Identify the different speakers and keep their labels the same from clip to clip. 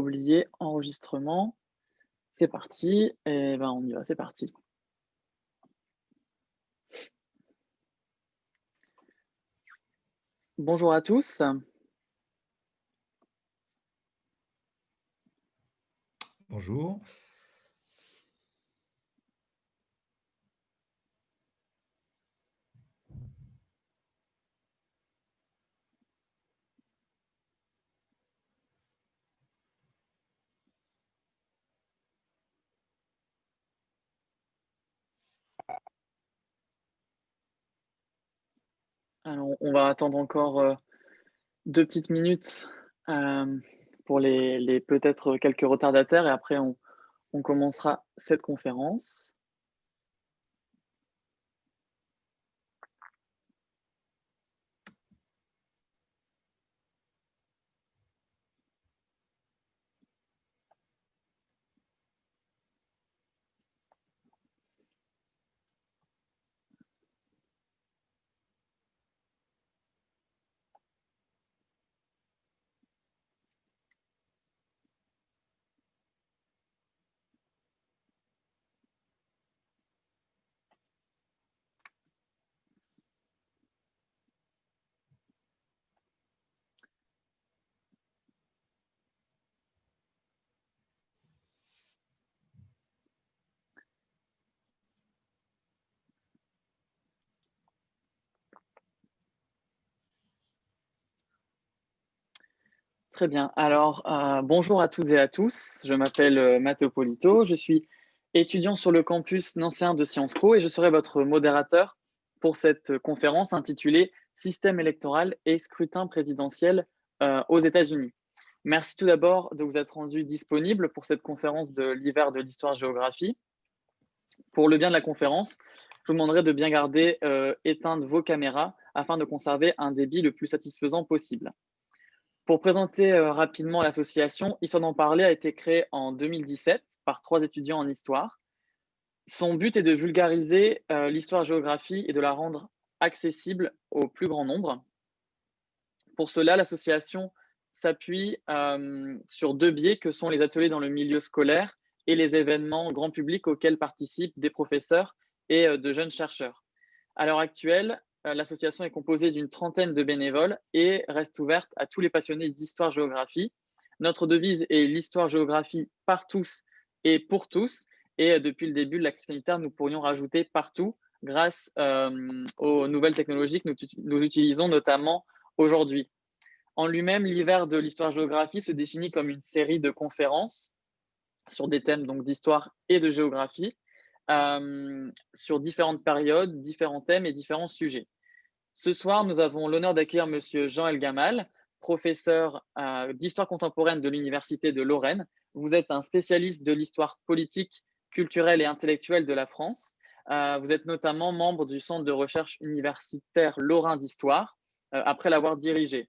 Speaker 1: oublié enregistrement. C'est parti. Et ben, on y va, c'est parti. Bonjour à tous.
Speaker 2: Bonjour.
Speaker 1: Alors, on va attendre encore 2 petites minutes pour les peut-être quelques retardataires et après on commencera cette conférence. Très bien. Alors, bonjour à toutes et à tous. Je m'appelle Matteo Polito. Je suis étudiant sur le campus nancéen de Sciences Po et je serai votre modérateur pour cette conférence intitulée Système électoral et scrutin présidentiel aux États-Unis. Merci tout d'abord de vous être rendu disponible pour cette conférence de l'hiver de l'histoire-géographie. Pour le bien de la conférence, je vous demanderai de bien garder éteintes vos caméras afin de conserver un débit le plus satisfaisant possible. Pour présenter rapidement l'association, Histoire d'en parler a été créée en 2017 par 3 étudiants en histoire. Son but est de vulgariser l'histoire-géographie et de la rendre accessible au plus grand nombre. Pour cela, l'association s'appuie sur 2 biais que sont les ateliers dans le milieu scolaire et les événements grand public auxquels participent des professeurs et de jeunes chercheurs. À l'heure actuelle, l'association est composée d'une trentaine de bénévoles et reste ouverte à tous les passionnés d'histoire-géographie. Notre devise est l'histoire-géographie par tous et pour tous. Et depuis le début de la crise sanitaire, nous pourrions rajouter partout grâce aux nouvelles technologies que nous utilisons notamment aujourd'hui. En lui-même, l'hiver de l'histoire-géographie se définit comme une série de conférences sur des thèmes donc d'histoire et de géographie, sur différentes périodes, différents thèmes et différents sujets. Ce soir, nous avons l'honneur d'accueillir Monsieur Jean El Gamal, professeur d'histoire contemporaine de l'Université de Lorraine. Vous êtes un spécialiste de l'histoire politique, culturelle et intellectuelle de la France. Vous êtes notamment membre du Centre de recherche universitaire Lorrain d'Histoire, après l'avoir dirigé.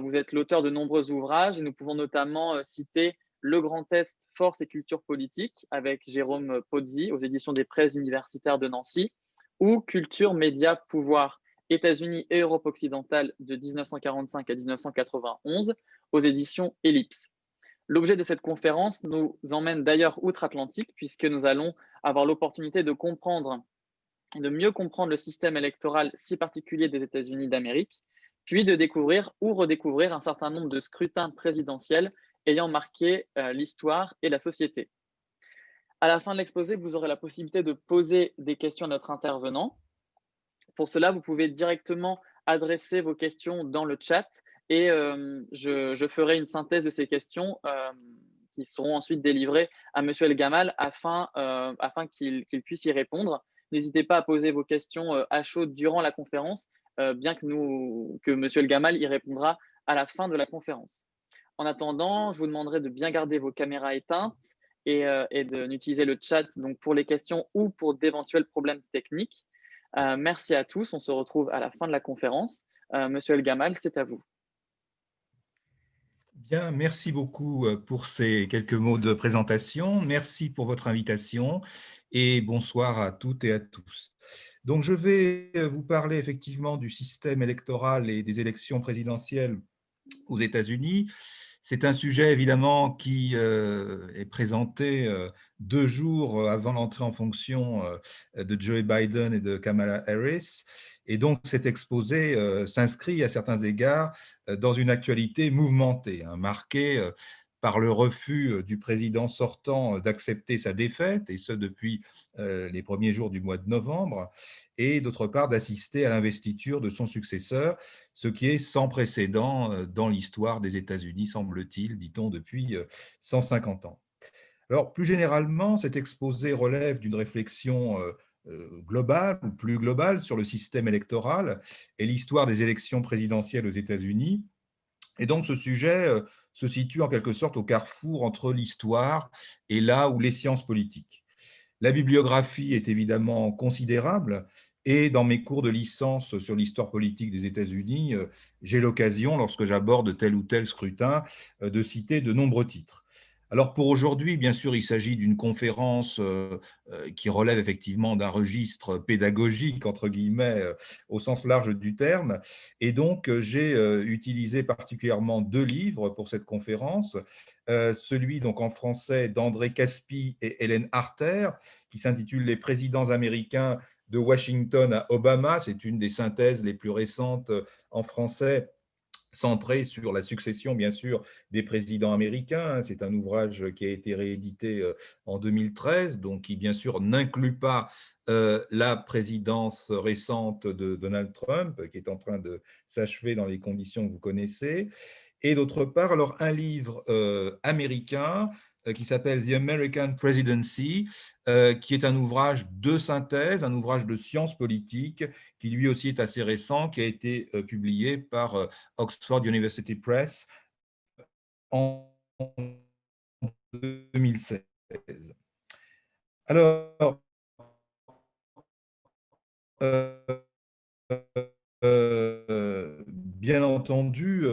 Speaker 1: Vous êtes l'auteur de nombreux ouvrages et nous pouvons notamment citer Le Grand Est, force et culture politique avec Jérôme Pozzi aux éditions des Presses universitaires de Nancy ou Culture, médias, pouvoir, États-Unis et Europe occidentale de 1945 à 1991 aux éditions Ellipse. L'objet de cette conférence nous emmène d'ailleurs outre-Atlantique puisque nous allons avoir l'opportunité de comprendre de mieux comprendre le système électoral si particulier des États-Unis d'Amérique, puis de découvrir ou redécouvrir un certain nombre de scrutins présidentiels ayant marqué l'histoire et la société. À la fin de l'exposé, vous aurez la possibilité de poser des questions à notre intervenant. Pour cela, vous pouvez directement adresser vos questions dans le chat et je ferai une synthèse de ces questions qui seront ensuite délivrées à Monsieur El Gamal afin qu'il puisse y répondre. N'hésitez pas à poser vos questions à chaud durant la conférence, bien que Monsieur El Gamal y répondra à la fin de la conférence. En attendant, je vous demanderai de bien garder vos caméras éteintes et d'utiliser le chat donc pour les questions ou pour d'éventuels problèmes techniques. Merci à tous. On se retrouve à la fin de la conférence. Monsieur El Gamal, c'est à vous.
Speaker 2: Bien, merci beaucoup pour ces quelques mots de présentation. Merci pour votre invitation et bonsoir à toutes et à tous. Donc, je vais vous parler effectivement du système électoral et des élections présidentielles aux États-Unis. C'est un sujet évidemment qui est présenté 2 jours avant l'entrée en fonction de Joe Biden et de Kamala Harris. Et donc cet exposé s'inscrit à certains égards dans une actualité mouvementée, hein, marquée par le refus du président sortant d'accepter sa défaite, et ce depuis les premiers jours du mois de novembre, et d'autre part d'assister à l'investiture de son successeur, ce qui est sans précédent dans l'histoire des États-Unis, semble-t-il, dit-on depuis 150 ans. Alors, plus généralement, cet exposé relève d'une réflexion globale ou plus globale sur le système électoral et l'histoire des élections présidentielles aux États-Unis. Et donc, ce sujet se situe en quelque sorte au carrefour entre l'histoire et là où les sciences politiques. La bibliographie est évidemment considérable et dans mes cours de licence sur l'histoire politique des États-Unis, j'ai l'occasion, lorsque j'aborde tel ou tel scrutin, de citer de nombreux titres. Alors pour aujourd'hui, bien sûr, il s'agit d'une conférence qui relève effectivement d'un registre pédagogique, entre guillemets, au sens large du terme. Et donc, j'ai utilisé particulièrement 2 livres pour cette conférence. Celui donc en français d'André Caspi et Hélène Harter, qui s'intitule Les présidents américains de Washington à Obama. C'est une des synthèses les plus récentes en français, centrée sur la succession, bien sûr, des présidents américains. C'est un ouvrage qui a été réédité en 2013, donc qui, bien sûr, n'inclut pas la présidence récente de Donald Trump, qui est en train de s'achever dans les conditions que vous connaissez. Et d'autre part, alors un livre américain qui s'appelle The American Presidency, qui est un ouvrage de synthèse, un ouvrage de sciences politiques, qui lui aussi est assez récent, qui a été publié par Oxford University Press en 2016. Alors, euh, bien entendu,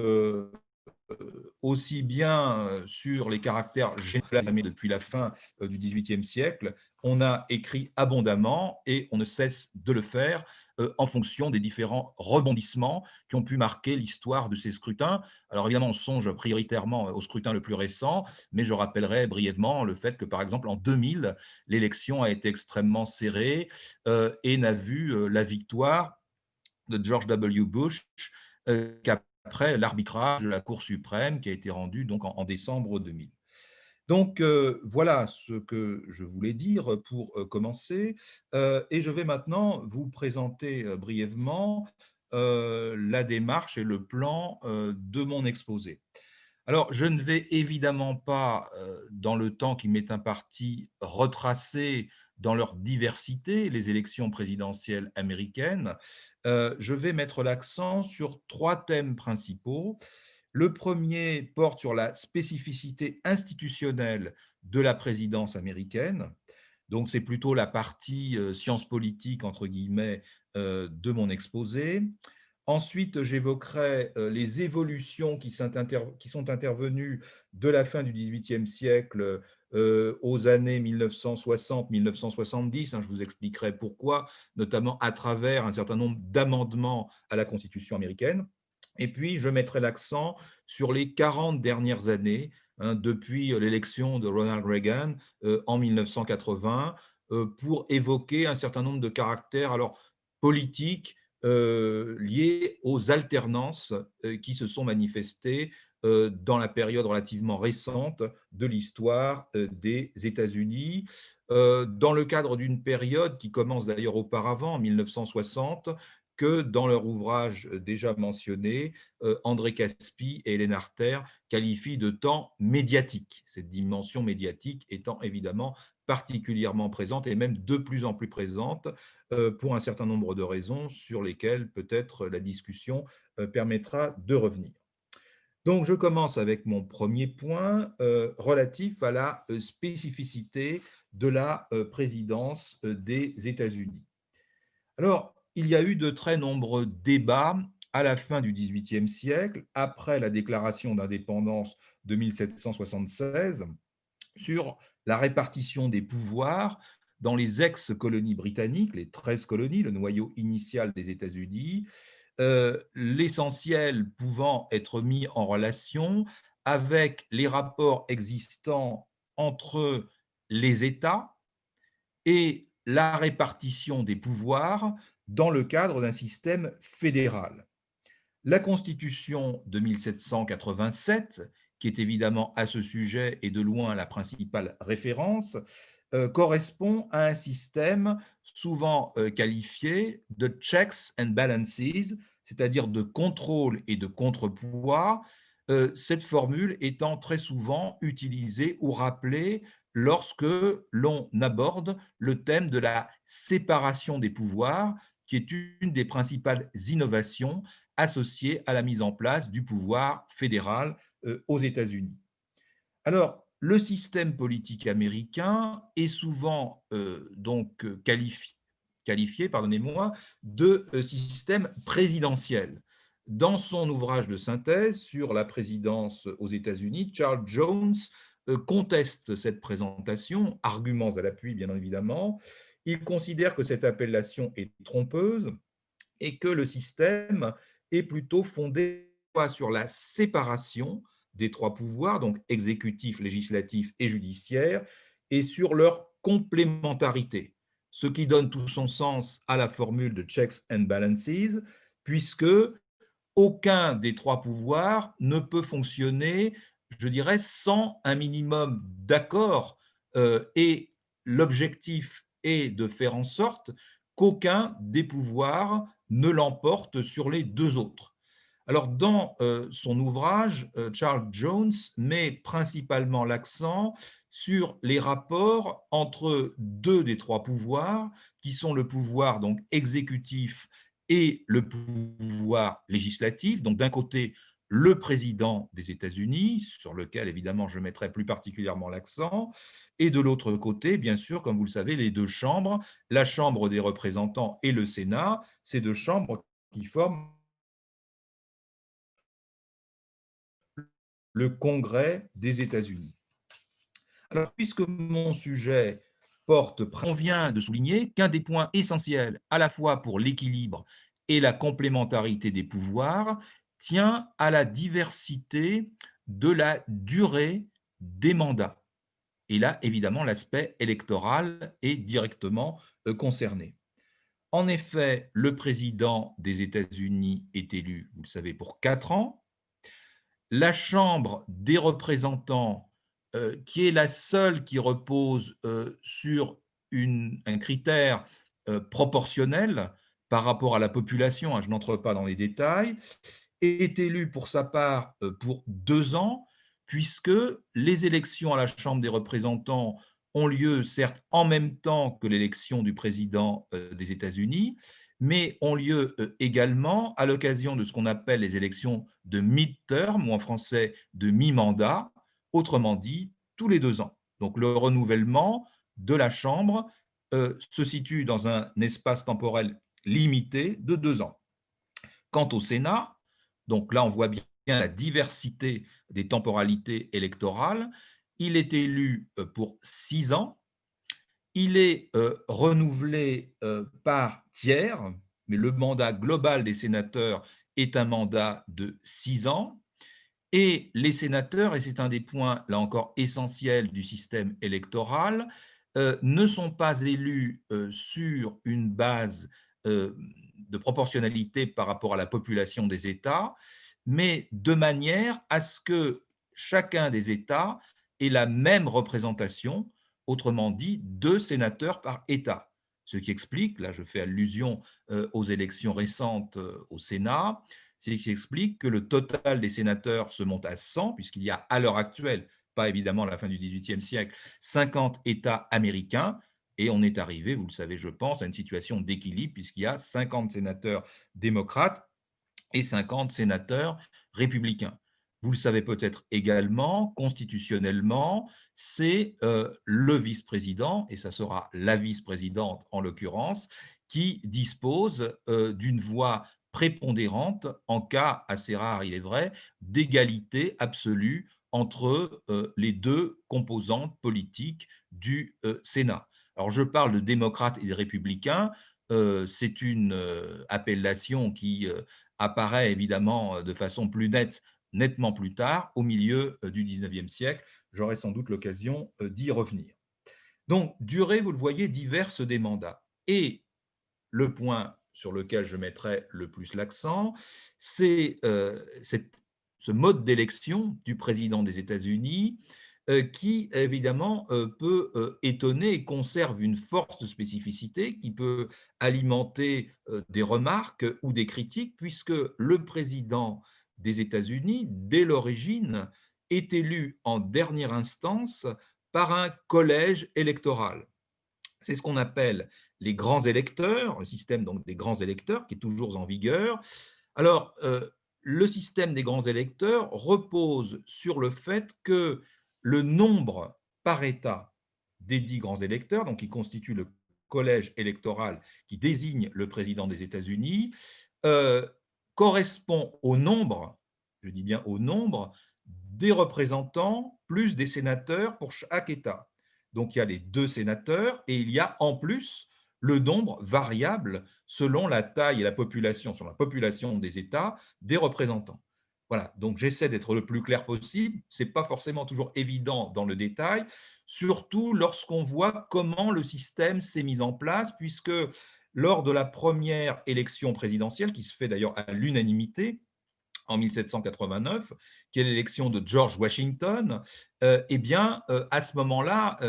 Speaker 2: aussi bien sur les caractères généraux depuis la fin du XVIIIe siècle, on a écrit abondamment et on ne cesse de le faire en fonction des différents rebondissements qui ont pu marquer l'histoire de ces scrutins. Alors évidemment, on songe prioritairement au scrutin le plus récent, mais je rappellerai brièvement le fait que, par exemple, en 2000, l'élection a été extrêmement serrée et n'a vu la victoire de George W. Bush qu'après l'arbitrage de la Cour suprême qui a été rendu donc en décembre 2000. Donc voilà ce que je voulais dire pour commencer. Et je vais maintenant vous présenter brièvement la démarche et le plan de mon exposé. Alors, je ne vais évidemment pas, dans le temps qui m'est imparti, retracer dans leur diversité les élections présidentielles américaines. Je vais mettre l'accent sur 3 thèmes principaux. Le premier porte sur la spécificité institutionnelle de la présidence américaine. Donc, c'est plutôt la partie sciences politiques, entre guillemets, de mon exposé. Ensuite, j'évoquerai les évolutions qui sont intervenues de la fin du XVIIIe siècle aux années 1960-1970. Je vous expliquerai pourquoi, notamment à travers un certain nombre d'amendements à la Constitution américaine. Et puis, je mettrai l'accent sur les 40 dernières années, depuis l'élection de Ronald Reagan en 1980, pour évoquer un certain nombre de caractères alors, politiques, liées aux alternances qui se sont manifestées dans la période relativement récente de l'histoire des États-Unis, dans le cadre d'une période qui commence d'ailleurs auparavant, en 1960, que dans leur ouvrage déjà mentionné, André Caspi et Hélène Arter qualifient de temps médiatique, cette dimension médiatique étant évidemment particulièrement présente et même de plus en plus présente pour un certain nombre de raisons sur lesquelles peut-être la discussion permettra de revenir. Donc, je commence avec mon premier point relatif à la spécificité de la présidence des États-Unis. Alors, il y a eu de très nombreux débats à la fin du XVIIIe siècle, après la déclaration d'indépendance de 1776, sur la répartition des pouvoirs dans les ex-colonies britanniques, les 13 colonies, le noyau initial des États-Unis, l'essentiel pouvant être mis en relation avec les rapports existants entre les États et la répartition des pouvoirs dans le cadre d'un système fédéral. La Constitution de 1787, qui est évidemment à ce sujet et de loin la principale référence, correspond à un système souvent qualifié de checks and balances, c'est-à-dire de contrôle et de contre-pouvoir, cette formule étant très souvent utilisée ou rappelée lorsque l'on aborde le thème de la séparation des pouvoirs, qui est une des principales innovations associées à la mise en place du pouvoir fédéral aux États-Unis. Alors, le système politique américain est souvent qualifié pardonnez-moi, de système présidentiel. Dans son ouvrage de synthèse sur la présidence aux États-Unis, Charles Jones conteste cette présentation, arguments à l'appui bien évidemment. Il considère que cette appellation est trompeuse et que le système est plutôt fondé sur la séparation des trois pouvoirs, donc exécutif, législatif et judiciaire, et sur leur complémentarité, ce qui donne tout son sens à la formule de checks and balances, puisque aucun des trois pouvoirs ne peut fonctionner, je dirais, sans un minimum d'accord, et l'objectif est de faire en sorte qu'aucun des pouvoirs ne l'emporte sur les deux autres. Alors, dans son ouvrage, Charles Jones met principalement l'accent sur les rapports entre deux des trois pouvoirs, qui sont le pouvoir donc exécutif et le pouvoir législatif. Donc, d'un côté, le président des États-Unis, sur lequel évidemment je mettrai plus particulièrement l'accent, et de l'autre côté, bien sûr, comme vous le savez, les deux chambres, la Chambre des représentants et le Sénat, ces deux chambres qui forment le Congrès des États-Unis. Alors, puisque mon sujet on vient de souligner qu'un des points essentiels, à la fois pour l'équilibre et la complémentarité des pouvoirs, tient à la diversité de la durée des mandats. Et là, évidemment, l'aspect électoral est directement concerné. En effet, le président des États-Unis est élu, vous le savez, pour 4 ans. La Chambre des représentants, qui est la seule qui repose sur un critère proportionnel par rapport à la population, hein, je n'entre pas dans les détails, est élu pour sa part pour 2 ans, puisque les élections à la Chambre des représentants ont lieu, certes, en même temps que l'élection du président des États-Unis, mais ont lieu également à l'occasion de ce qu'on appelle les élections de mid-term, ou en français de mi-mandat, autrement dit, tous les 2 ans. Donc le renouvellement de la Chambre se situe dans un espace temporel limité de 2 ans. Quant au Sénat, donc là on voit bien la diversité des temporalités électorales, il est élu pour 6 ans. Il est renouvelé par tiers, mais le mandat global des sénateurs est un mandat de 6 ans. Et les sénateurs, et c'est un des points, là encore, essentiels du système électoral, ne sont pas élus sur une base de proportionnalité par rapport à la population des États, mais de manière à ce que chacun des États ait la même représentation, autrement dit, 2 sénateurs par État. Ce qui explique, là je fais allusion aux élections récentes au Sénat, c'est ce qui explique que le total des sénateurs se monte à 100, puisqu'il y a à l'heure actuelle, pas évidemment à la fin du XVIIIe siècle, 50 États américains, et on est arrivé, vous le savez, je pense, à une situation d'équilibre, puisqu'il y a 50 sénateurs démocrates et 50 sénateurs républicains. Vous le savez peut-être également, constitutionnellement, c'est le vice-président, et ça sera la vice-présidente en l'occurrence, qui dispose d'une voix prépondérante en cas, assez rare il est vrai, d'égalité absolue entre les deux composantes politiques du Sénat. Alors je parle de démocrates et de républicains, c'est une appellation qui apparaît évidemment de façon plus nette nettement plus tard, au milieu du 19e siècle. J'aurai sans doute l'occasion d'y revenir. Donc, durée, vous le voyez, diverse des mandats. Et le point sur lequel je mettrai le plus l'accent, c'est ce mode d'élection du président des États-Unis qui, évidemment, peut étonner et conserve une forte spécificité qui peut alimenter des remarques ou des critiques, puisque le président des États-Unis, dès l'origine, est élu en dernière instance par un collège électoral. C'est ce qu'on appelle les grands électeurs, le système donc des grands électeurs qui est toujours en vigueur. Alors, le système des grands électeurs repose sur le fait que le nombre par État des 10 grands électeurs, donc qui constitue le collège électoral qui désigne le président des États-Unis, euh, correspond au nombre, je dis bien au nombre, des représentants plus des sénateurs pour chaque État. Donc il y a les 2 sénateurs et il y a en plus le nombre variable selon la taille et la population, sur la population des États, des représentants. Voilà, donc j'essaie d'être le plus clair possible. Ce n'est pas forcément toujours évident dans le détail, surtout lorsqu'on voit comment le système s'est mis en place, puisque lors de la première élection présidentielle, qui se fait d'ailleurs à l'unanimité, en 1789, qui est l'élection de George Washington, eh bien, à ce moment-là,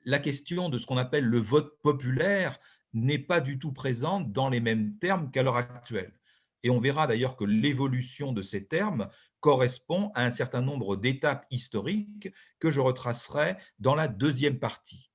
Speaker 2: la question de ce qu'on appelle le vote populaire n'est pas du tout présente dans les mêmes termes qu'à l'heure actuelle. Et on verra d'ailleurs que l'évolution de ces termes correspond à un certain nombre d'étapes historiques que je retracerai dans la deuxième partie.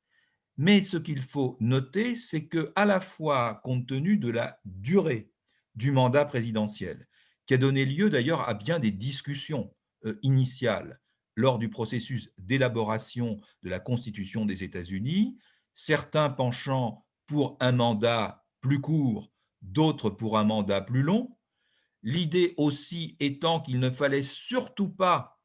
Speaker 2: Mais ce qu'il faut noter, c'est que, à la fois compte tenu de la durée du mandat présidentiel, qui a donné lieu d'ailleurs à bien des discussions initiales lors du processus d'élaboration de la Constitution des États-Unis, certains penchant pour un mandat plus court, d'autres pour un mandat plus long, l'idée aussi étant qu'il ne fallait surtout pas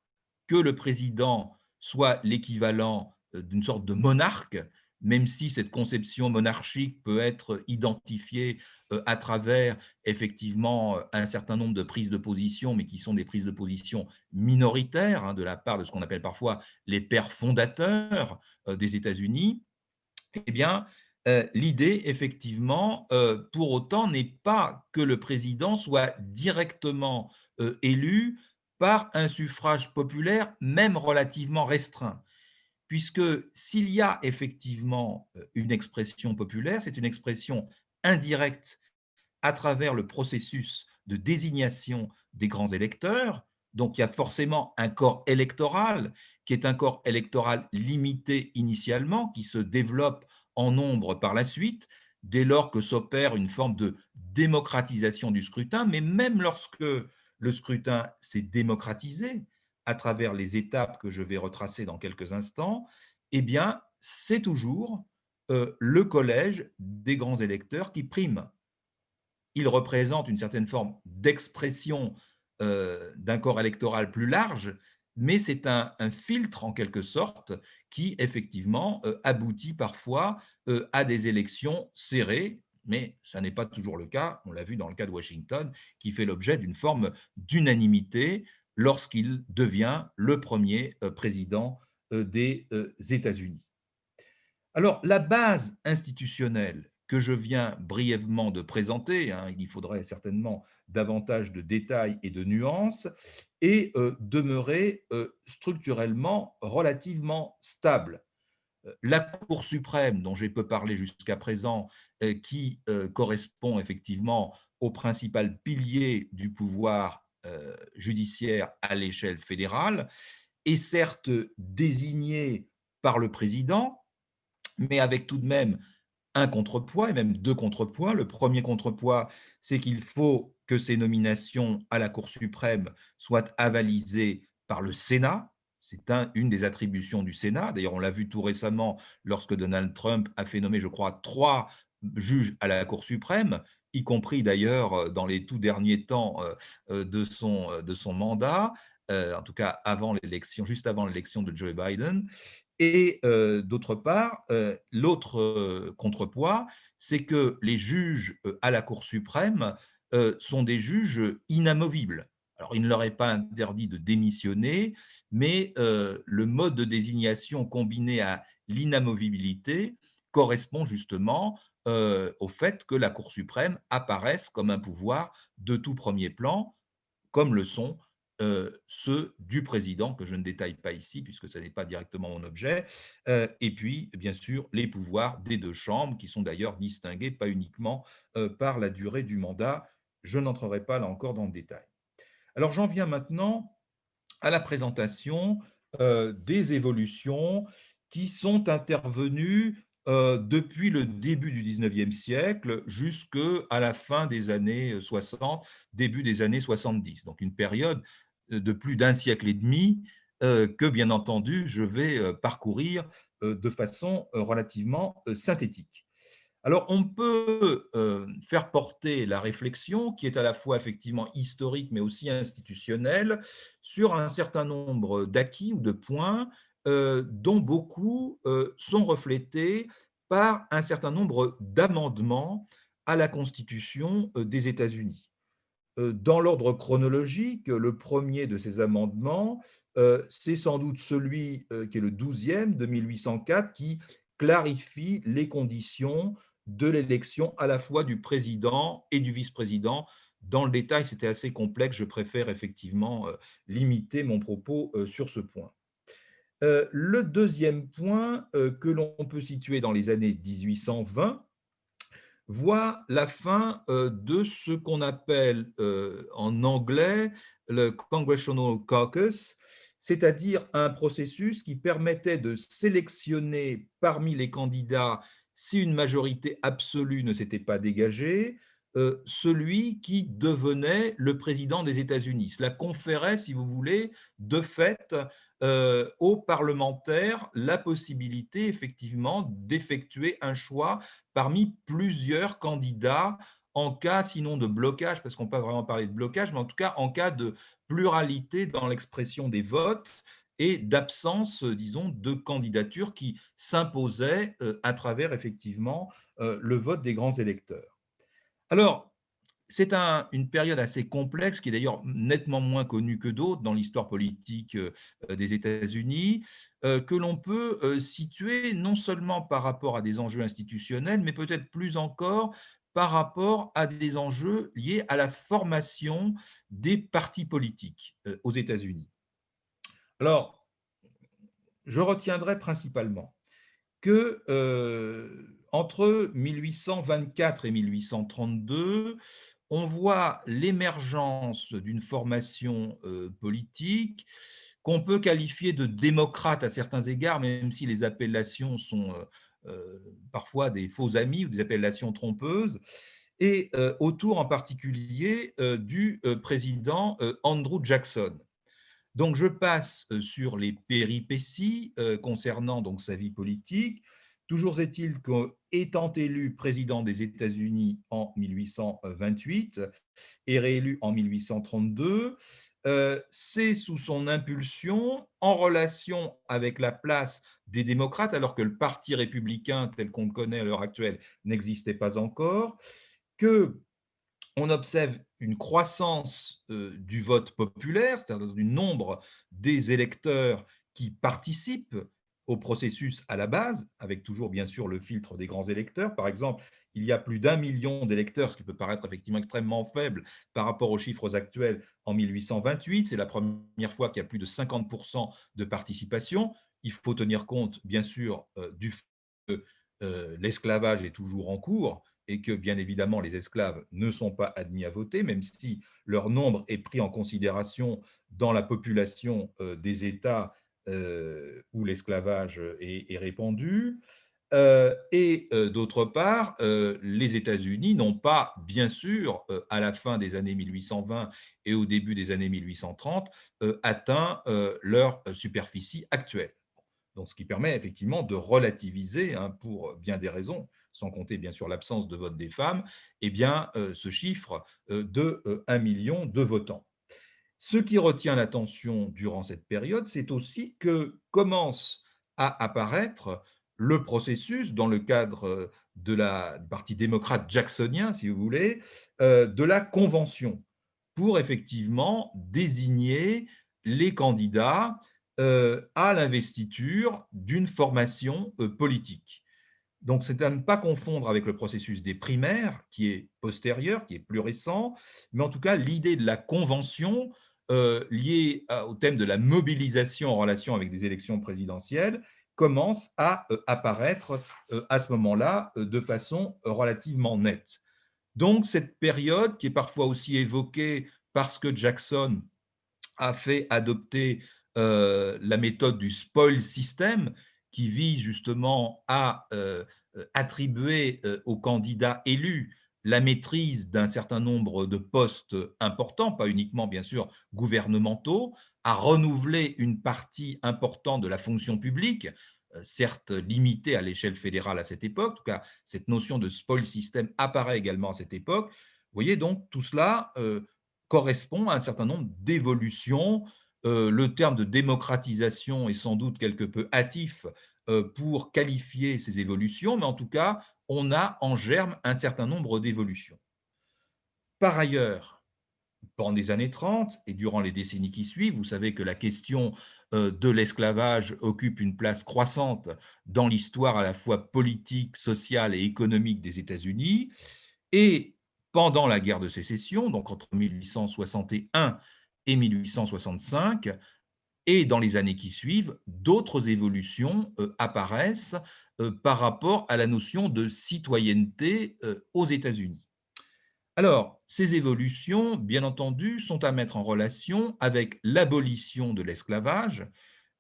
Speaker 2: que le président soit l'équivalent d'une sorte de monarque, même si cette conception monarchique peut être identifiée à travers effectivement un certain nombre de prises de position, mais qui sont des prises de position minoritaires de la part de ce qu'on appelle parfois les pères fondateurs des États-Unis, eh bien, l'idée, effectivement, pour autant, n'est pas que le président soit directement élu par un suffrage populaire, même relativement restreint. Puisque s'il y a effectivement une expression populaire, c'est une expression indirecte à travers le processus de désignation des grands électeurs. Donc, il y a forcément un corps électoral qui est un corps électoral limité initialement, qui se développe en nombre par la suite, dès lors que s'opère une forme de démocratisation du scrutin. Mais même lorsque le scrutin s'est démocratisé à travers les étapes que je vais retracer dans quelques instants, eh bien, c'est toujours le collège des grands électeurs qui prime. Il représente une certaine forme d'expression d'un corps électoral plus large, mais c'est un filtre en quelque sorte qui effectivement aboutit parfois à des élections serrées, mais ça n'est pas toujours le cas. On l'a vu dans le cas de Washington, qui fait l'objet d'une forme d'unanimité lorsqu'il devient le premier président des États-Unis. Alors, la base institutionnelle que je viens brièvement de présenter, il y faudrait certainement davantage de détails et de nuances, est demeurée structurellement relativement stable. La Cour suprême, dont j'ai peu parlé jusqu'à présent, qui correspond effectivement au principal pilier du pouvoir judiciaire à l'échelle fédérale, est certes désignée par le président, mais avec tout de même un contrepoids et même 2 contrepoids. Le premier contrepoids, c'est qu'il faut que ces nominations à la Cour suprême soient avalisées par le Sénat. C'est une des attributions du Sénat. D'ailleurs, on l'a vu tout récemment lorsque Donald Trump a fait nommer, je crois, 3 juges à la Cour suprême, y compris d'ailleurs dans les tout derniers temps de son mandat, en tout cas avant l'élection, juste avant l'élection de Joe Biden. Et d'autre part, l'autre contrepoids, c'est que les juges à la Cour suprême sont des juges inamovibles. Alors, il ne leur est pas interdit de démissionner, mais le mode de désignation combiné à l'inamovibilité correspond justement au fait que la Cour suprême apparaisse comme un pouvoir de tout premier plan, comme le sont ceux du président, que je ne détaille pas ici, puisque ce n'est pas directement mon objet, et puis, bien sûr, les pouvoirs des deux chambres, qui sont d'ailleurs distingués, pas uniquement par la durée du mandat. Je n'entrerai pas là encore dans le détail. Alors, j'en viens maintenant à la présentation des évolutions qui sont intervenues depuis le début du 19e siècle jusqu'à la fin des années 60, début des années 70. Donc une période de plus d'un siècle et demi que, bien entendu, je vais parcourir de façon relativement synthétique. Alors, on peut faire porter la réflexion, qui est à la fois effectivement historique, mais aussi institutionnelle, sur un certain nombre d'acquis ou de points dont beaucoup sont reflétés par un certain nombre d'amendements à la Constitution des États-Unis. Dans l'ordre chronologique, le premier de ces amendements, c'est sans doute celui qui est le 12e de 1804, qui clarifie les conditions de l'élection à la fois du président et du vice-président. Dans le détail, c'était assez complexe, je préfère effectivement limiter mon propos sur ce point. Le deuxième point que l'on peut situer dans les années 1820, voit la fin de ce qu'on appelle en anglais le Congressional Caucus, c'est-à-dire un processus qui permettait de sélectionner parmi les candidats, si une majorité absolue ne s'était pas dégagée, celui qui devenait le président des États-Unis. Cela conférait, si vous voulez, de fait aux parlementaires la possibilité effectivement d'effectuer un choix parmi plusieurs candidats en cas, sinon de blocage, parce qu'on peut vraiment parler de blocage, mais en tout cas en cas de pluralité dans l'expression des votes et d'absence, disons, de candidature qui s'imposait à travers effectivement le vote des grands électeurs. Alors, c'est une période assez complexe, qui est d'ailleurs nettement moins connue que d'autres dans l'histoire politique des États-Unis, que l'on peut situer non seulement par rapport à des enjeux institutionnels, mais peut-être plus encore par rapport à des enjeux liés à la formation des partis politiques aux États-Unis. Alors, je retiendrai principalement que entre 1824 et 1832, on voit l'émergence d'une formation politique qu'on peut qualifier de démocrate à certains égards, même si les appellations sont parfois des faux amis ou des appellations trompeuses, et autour en particulier du président Andrew Jackson. Donc, je passe sur les péripéties concernant donc sa vie politique. Toujours est-il qu'étant élu président des États-Unis en 1828 et réélu en 1832, c'est sous son impulsion, en relation avec la place des démocrates, alors que le Parti républicain tel qu'on le connaît à l'heure actuelle n'existait pas encore, que on observe une croissance du vote populaire, c'est-à-dire du nombre des électeurs qui participent au processus à la base, avec toujours bien sûr le filtre des grands électeurs. Par exemple, il y a plus d'1 million d'électeurs, ce qui peut paraître effectivement extrêmement faible par rapport aux chiffres actuels en 1828. C'est la première fois qu'il y a plus de 50% de participation. Il faut tenir compte, bien sûr, du fait que l'esclavage est toujours en cours et que, bien évidemment, les esclaves ne sont pas admis à voter, même si leur nombre est pris en considération dans la population des États où l'esclavage est répandu. Et d'autre part, les États-Unis n'ont pas, bien sûr, à la fin des années 1820 et au début des années 1830, atteint leur superficie actuelle. Donc, ce qui permet effectivement de relativiser, hein, pour bien des raisons, sans compter bien sûr l'absence de vote des femmes, eh bien, ce chiffre de 1 million de votants. Ce qui retient l'attention durant cette période, c'est aussi que commence à apparaître le processus, dans le cadre du Parti démocrate jacksonien, si vous voulez, de la convention. pour effectivement désigner les candidats à l'investiture d'une formation politique. Donc, c'est à ne pas confondre avec le processus des primaires, qui est postérieur, qui est plus récent, mais en tout cas, l'idée de la convention liée au thème de la mobilisation en relation avec des élections présidentielles commence à apparaître à ce moment-là de façon relativement nette. Donc, cette période qui est parfois aussi évoquée parce que Jackson a fait adopter la méthode du spoil system, qui vise justement à attribuer aux candidats élus la maîtrise d'un certain nombre de postes importants, pas uniquement bien sûr gouvernementaux, à renouveler une partie importante de la fonction publique, certes limitée à l'échelle fédérale à cette époque. En tout cas, cette notion de spoil system apparaît également à cette époque. Vous voyez donc tout cela correspond à un certain nombre d'évolutions. Le terme de démocratisation est sans doute quelque peu hâtif pour qualifier ces évolutions, mais en tout cas, on a en germe un certain nombre d'évolutions. Par ailleurs, pendant les années 30 et durant les décennies qui suivent, vous savez que la question de l'esclavage occupe une place croissante dans l'histoire à la fois politique, sociale et économique des États-Unis. Et pendant la guerre de sécession, donc entre 1861 et 1865, et dans les années qui suivent, d'autres évolutions apparaissent par rapport à la notion de citoyenneté aux États-Unis. Alors, ces évolutions, bien entendu, sont à mettre en relation avec l'abolition de l'esclavage.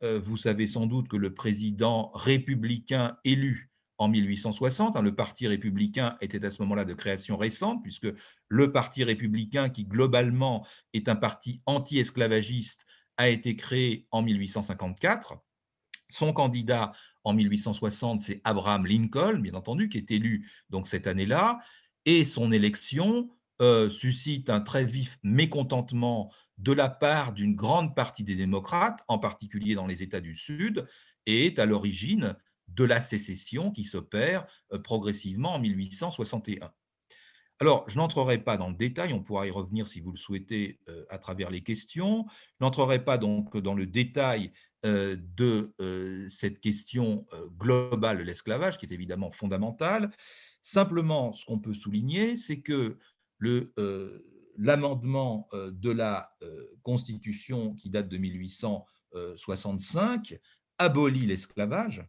Speaker 2: Vous savez sans doute que le président républicain élu en 1860, le Parti républicain était à ce moment-là de création récente, puisque le Parti républicain, qui globalement est un parti anti-esclavagiste, a été créé en 1854. Son candidat en 1860, c'est Abraham Lincoln, bien entendu, qui est élu donc cette année-là, et son élection suscite un très vif mécontentement de la part d'une grande partie des démocrates, en particulier dans les États du Sud, et est à l'origine de la sécession qui s'opère progressivement en 1861. Alors, je n'entrerai pas dans le détail, on pourra y revenir si vous le souhaitez à travers les questions. Je n'entrerai pas donc dans le détail de cette question globale de l'esclavage, qui est évidemment fondamentale. Simplement, ce qu'on peut souligner, c'est que l'amendement de la Constitution qui date de 1865 abolit l'esclavage.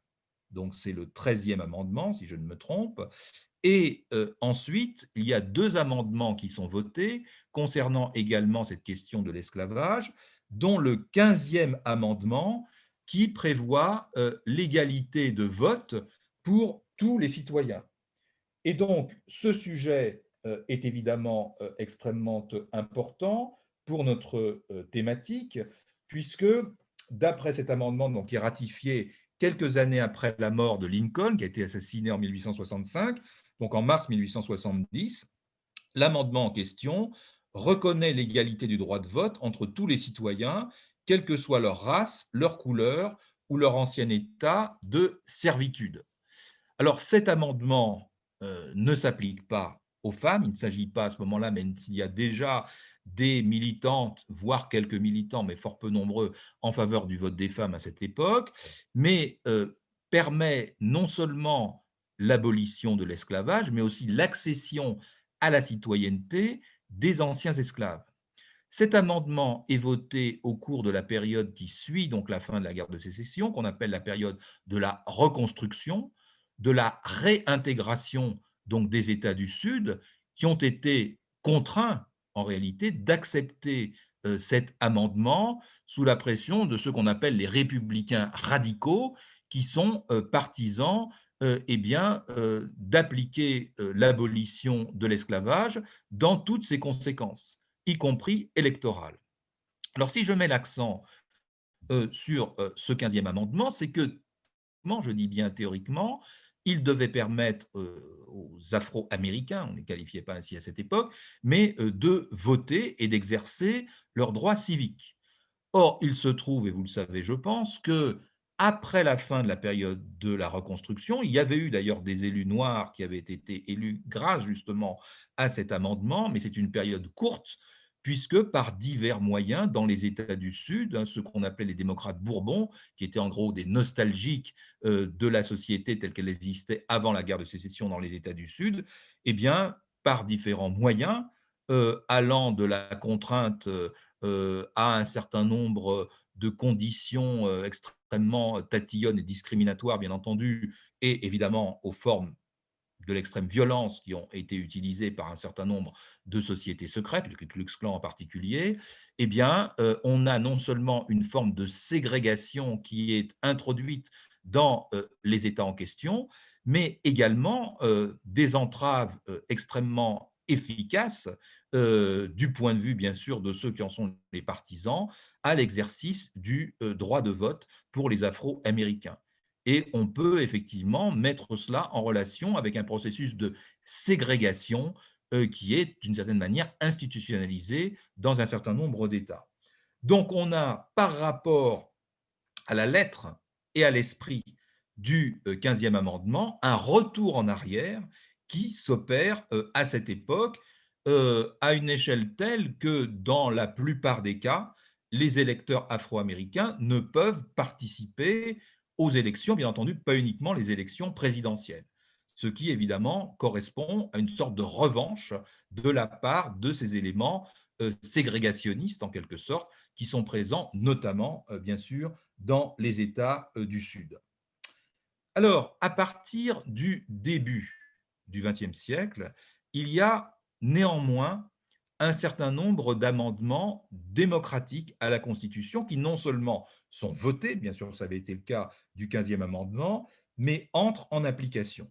Speaker 2: Donc, c'est le 13e amendement, si je ne me trompe. Et ensuite, il y a deux amendements qui sont votés concernant également cette question de l'esclavage, dont le 15e amendement qui prévoit l'égalité de vote pour tous les citoyens. Et donc, ce sujet est évidemment extrêmement important pour notre thématique, puisque d'après cet amendement donc, qui est ratifié quelques années après la mort de Lincoln, qui a été assassiné en 1865, donc en mars 1870, l'amendement en question reconnaît l'égalité du droit de vote entre tous les citoyens, quelle que soit leur race, leur couleur ou leur ancien état de servitude. Alors cet amendement ne s'applique pas aux femmes, il ne s'agit pas à ce moment-là, même s'il y a déjà des militantes, voire quelques militants, mais fort peu nombreux, en faveur du vote des femmes à cette époque, mais permet non seulement l'abolition de l'esclavage, mais aussi l'accession à la citoyenneté des anciens esclaves. Cet amendement est voté au cours de la période qui suit donc la fin de la guerre de sécession, qu'on appelle la période de la reconstruction, de la réintégration donc des États du Sud, qui ont été contraints en réalité d'accepter cet amendement sous la pression de ce qu'on appelle les républicains radicaux, qui sont partisans eh bien, d'appliquer l'abolition de l'esclavage dans toutes ses conséquences, y compris électorales. Alors, si je mets l'accent sur ce 15e amendement, c'est que, je dis bien théoriquement, il devait permettre aux Afro-Américains, on ne les qualifiait pas ainsi à cette époque, mais de voter et d'exercer leurs droits civiques. Or, il se trouve, et vous le savez, je pense, que après la fin de la période de la reconstruction, il y avait eu d'ailleurs des élus noirs qui avaient été élus grâce justement à cet amendement, mais c'est une période courte, puisque par divers moyens, dans les États du Sud, hein, ce qu'on appelait les démocrates bourbons, qui étaient en gros des nostalgiques de la société telle qu'elle existait avant la guerre de sécession dans les États du Sud, eh bien, par différents moyens, allant de la contrainte à un certain nombre de conditions extrêmement tatillonnes et discriminatoires, bien entendu, et évidemment aux formes de l'extrême violence qui ont été utilisées par un certain nombre de sociétés secrètes, le Ku Klux Klan en particulier, eh bien, on a non seulement une forme de ségrégation qui est introduite dans les États en question, mais également des entraves extrêmement efficaces du point de vue, bien sûr, de ceux qui en sont les partisans, à l'exercice du droit de vote pour les Afro-Américains. Et on peut effectivement mettre cela en relation avec un processus de ségrégation qui est d'une certaine manière institutionnalisé dans un certain nombre d'États. Donc on a par rapport à la lettre et à l'esprit du 15e amendement un retour en arrière qui s'opère à cette époque à une échelle telle que dans la plupart des cas, les électeurs afro-américains ne peuvent participer aux élections, bien entendu, pas uniquement les élections présidentielles. Ce qui, évidemment, correspond à une sorte de revanche de la part de ces éléments ségrégationnistes, en quelque sorte, qui sont présents notamment, bien sûr, dans les États du Sud. Alors, à partir du début du XXe siècle, il y a néanmoins un certain nombre d'amendements démocratiques à la Constitution qui non seulement sont votés, bien sûr ça avait été le cas du 15e amendement, mais entrent en application.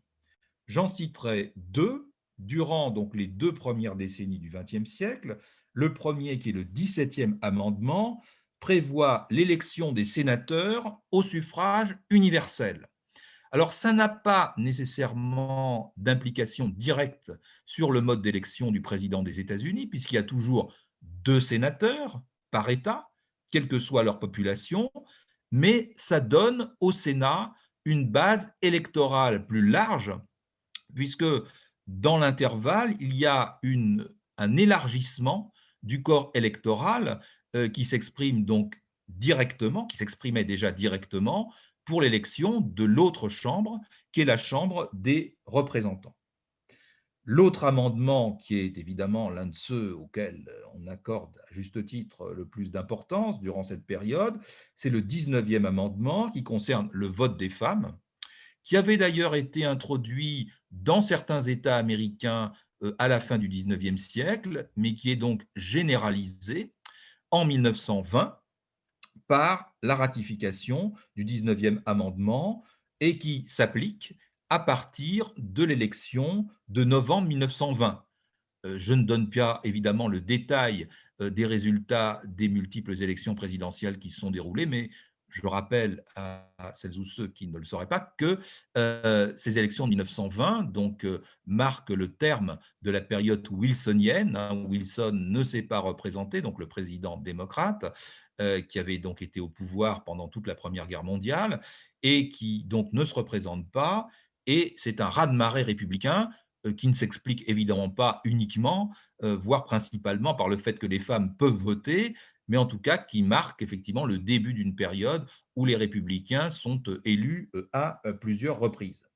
Speaker 2: J'en citerai deux durant donc les 2 premières décennies du XXe siècle. Le premier, qui est le 17e amendement, prévoit l'élection des sénateurs au suffrage universel. Alors, ça n'a pas nécessairement d'implication directe sur le mode d'élection du président des États-Unis, puisqu'il y a toujours 2 sénateurs par État, quelle que soit leur population, mais ça donne au Sénat une base électorale plus large puisque dans l'intervalle, il y a un élargissement du corps électoral qui s'exprime donc directement, qui s'exprimait déjà directement pour l'élection de l'autre chambre, qui est la Chambre des représentants. L'autre amendement, qui est évidemment l'un de ceux auxquels on accorde à juste titre le plus d'importance durant cette période, c'est le 19e amendement qui concerne le vote des femmes, qui avait d'ailleurs été introduit dans certains États américains à la fin du 19e siècle, mais qui est donc généralisé en 1920 par la ratification du 19e amendement et qui s'applique à partir de l'élection de novembre 1920. Je ne donne pas évidemment le détail des résultats des multiples élections présidentielles qui se sont déroulées, mais je rappelle à celles ou ceux qui ne le sauraient pas que ces élections de 1920 donc, marquent le terme de la période wilsonienne, hein, où Wilson ne s'est pas représenté, donc le président démocrate, qui avait donc été au pouvoir pendant toute la Première Guerre mondiale, et qui donc ne se représente pas. Et c'est un raz-de-marée républicain qui ne s'explique évidemment pas uniquement, voire principalement par le fait que les femmes peuvent voter, mais en tout cas qui marque effectivement le début d'une période où les républicains sont élus à plusieurs reprises.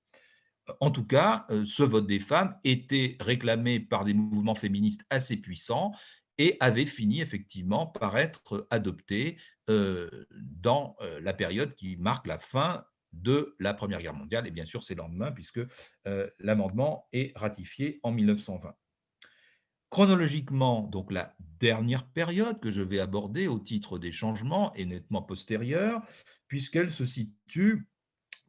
Speaker 2: En tout cas, ce vote des femmes était réclamé par des mouvements féministes assez puissants et avait fini effectivement par être adopté dans la période qui marque la fin de la Première Guerre mondiale. Et bien sûr, c'est le lendemain, puisque l'amendement est ratifié en 1920. Chronologiquement, donc la dernière période que je vais aborder au titre des changements est nettement postérieure, puisqu'elle se situe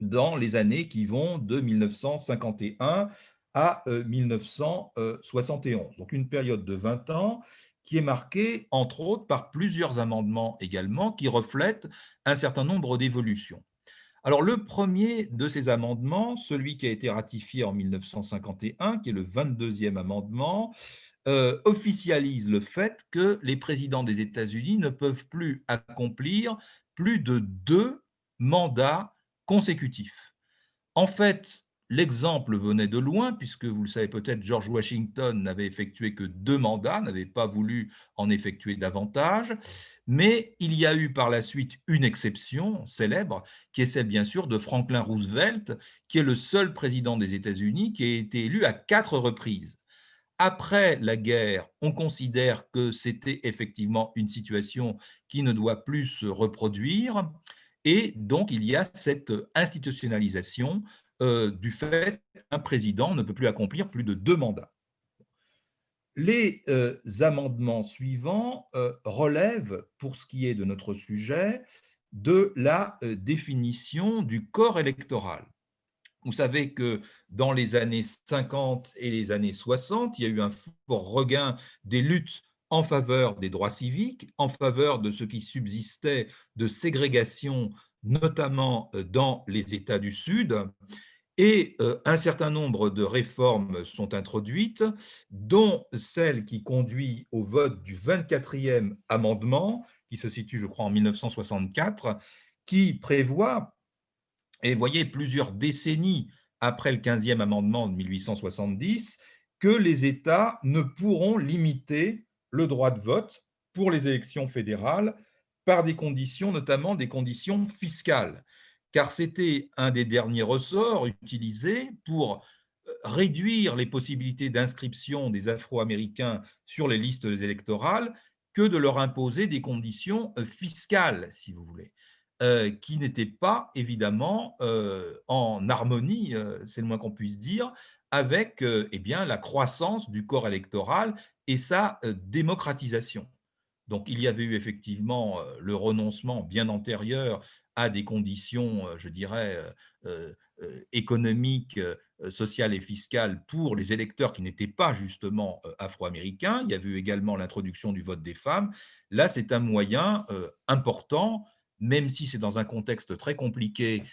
Speaker 2: dans les années qui vont de 1951 à 1971. Donc une période de 20 ans qui est marquée, entre autres, par plusieurs amendements également qui reflètent un certain nombre d'évolutions. Alors le premier de ces amendements, celui qui a été ratifié en 1951, qui est le 22e amendement, officialise le fait que les présidents des États-Unis ne peuvent plus accomplir plus de 2 mandats consécutifs. En fait, l'exemple venait de loin, puisque vous le savez peut-être, George Washington n'avait effectué que 2 mandats, n'avait pas voulu en effectuer davantage. Mais il y a eu par la suite une exception célèbre, qui est celle bien sûr de Franklin Roosevelt, qui est le seul président des États-Unis qui a été élu à 4 reprises. Après la guerre, on considère que c'était effectivement une situation qui ne doit plus se reproduire et donc il y a cette institutionnalisation du fait qu'un président ne peut plus accomplir plus de 2 mandats. Les amendements suivants relèvent, pour ce qui est de notre sujet, de la définition du corps électoral. Vous savez que dans les années 50 et les années 60, il y a eu un fort regain des luttes en faveur des droits civiques, en faveur de ce qui subsistait de ségrégation, notamment dans les États du Sud. Et un certain nombre de réformes sont introduites, dont celle qui conduit au vote du 24e amendement, qui se situe, je crois, en 1964, qui prévoit, et vous voyez, plusieurs décennies après le 15e amendement de 1870, que les États ne pourront limiter le droit de vote pour les élections fédérales par des conditions, notamment des conditions fiscales, car c'était un des derniers ressorts utilisés pour réduire les possibilités d'inscription des Afro-Américains sur les listes électorales que de leur imposer des conditions fiscales, si vous voulez, qui n'étaient pas évidemment en harmonie, c'est le moins qu'on puisse dire, avec eh bien, la croissance du corps électoral et sa démocratisation. Donc, il y avait eu effectivement le renoncement bien antérieur à des conditions, je dirais, économiques, sociales et fiscales pour les électeurs qui n'étaient pas justement afro-américains. Il y avait eu également l'introduction du vote des femmes. Là, c'est un moyen important, même si c'est dans un contexte très compliqué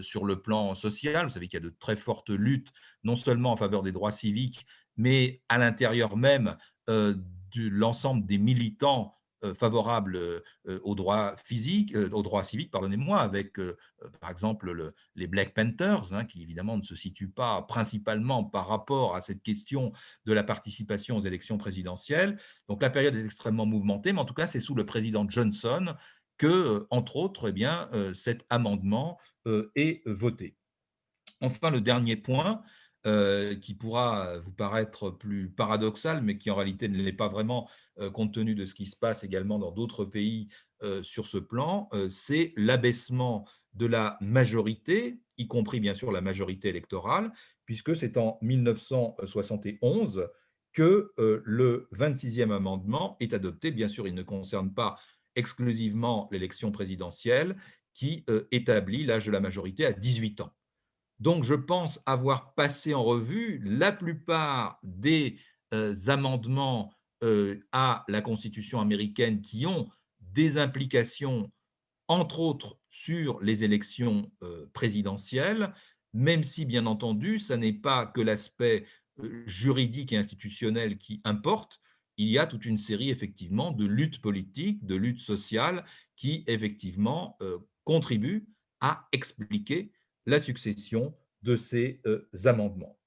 Speaker 2: sur le plan social. Vous savez qu'il y a de très fortes luttes, non seulement en faveur des droits civiques, mais à l'intérieur même de l'ensemble des militants favorables aux droits physiques, aux droits civiques, pardonnez-moi, avec par exemple les Black Panthers, hein, qui évidemment ne se situent pas principalement par rapport à cette question de la participation aux élections présidentielles. Donc la période est extrêmement mouvementée, mais en tout cas c'est sous le président Johnson que, entre autres, eh bien, cet amendement est voté. Enfin, le dernier point, qui pourra vous paraître plus paradoxal, mais qui en réalité ne l'est pas vraiment, compte tenu de ce qui se passe également dans d'autres pays sur ce plan, c'est l'abaissement de la majorité, y compris bien sûr la majorité électorale, puisque c'est en 1971 que le 26e amendement est adopté. Bien sûr, il ne concerne pas exclusivement l'élection présidentielle, qui établit l'âge de la majorité à 18 ans. Donc, je pense avoir passé en revue la plupart des amendements à la Constitution américaine qui ont des implications, entre autres, sur les élections présidentielles, même si, bien entendu, ça n'est pas que l'aspect juridique et institutionnel qui importe. Il y a toute une série, effectivement, de luttes politiques, de luttes sociales qui, effectivement, contribuent à expliquer la succession de ces amendements.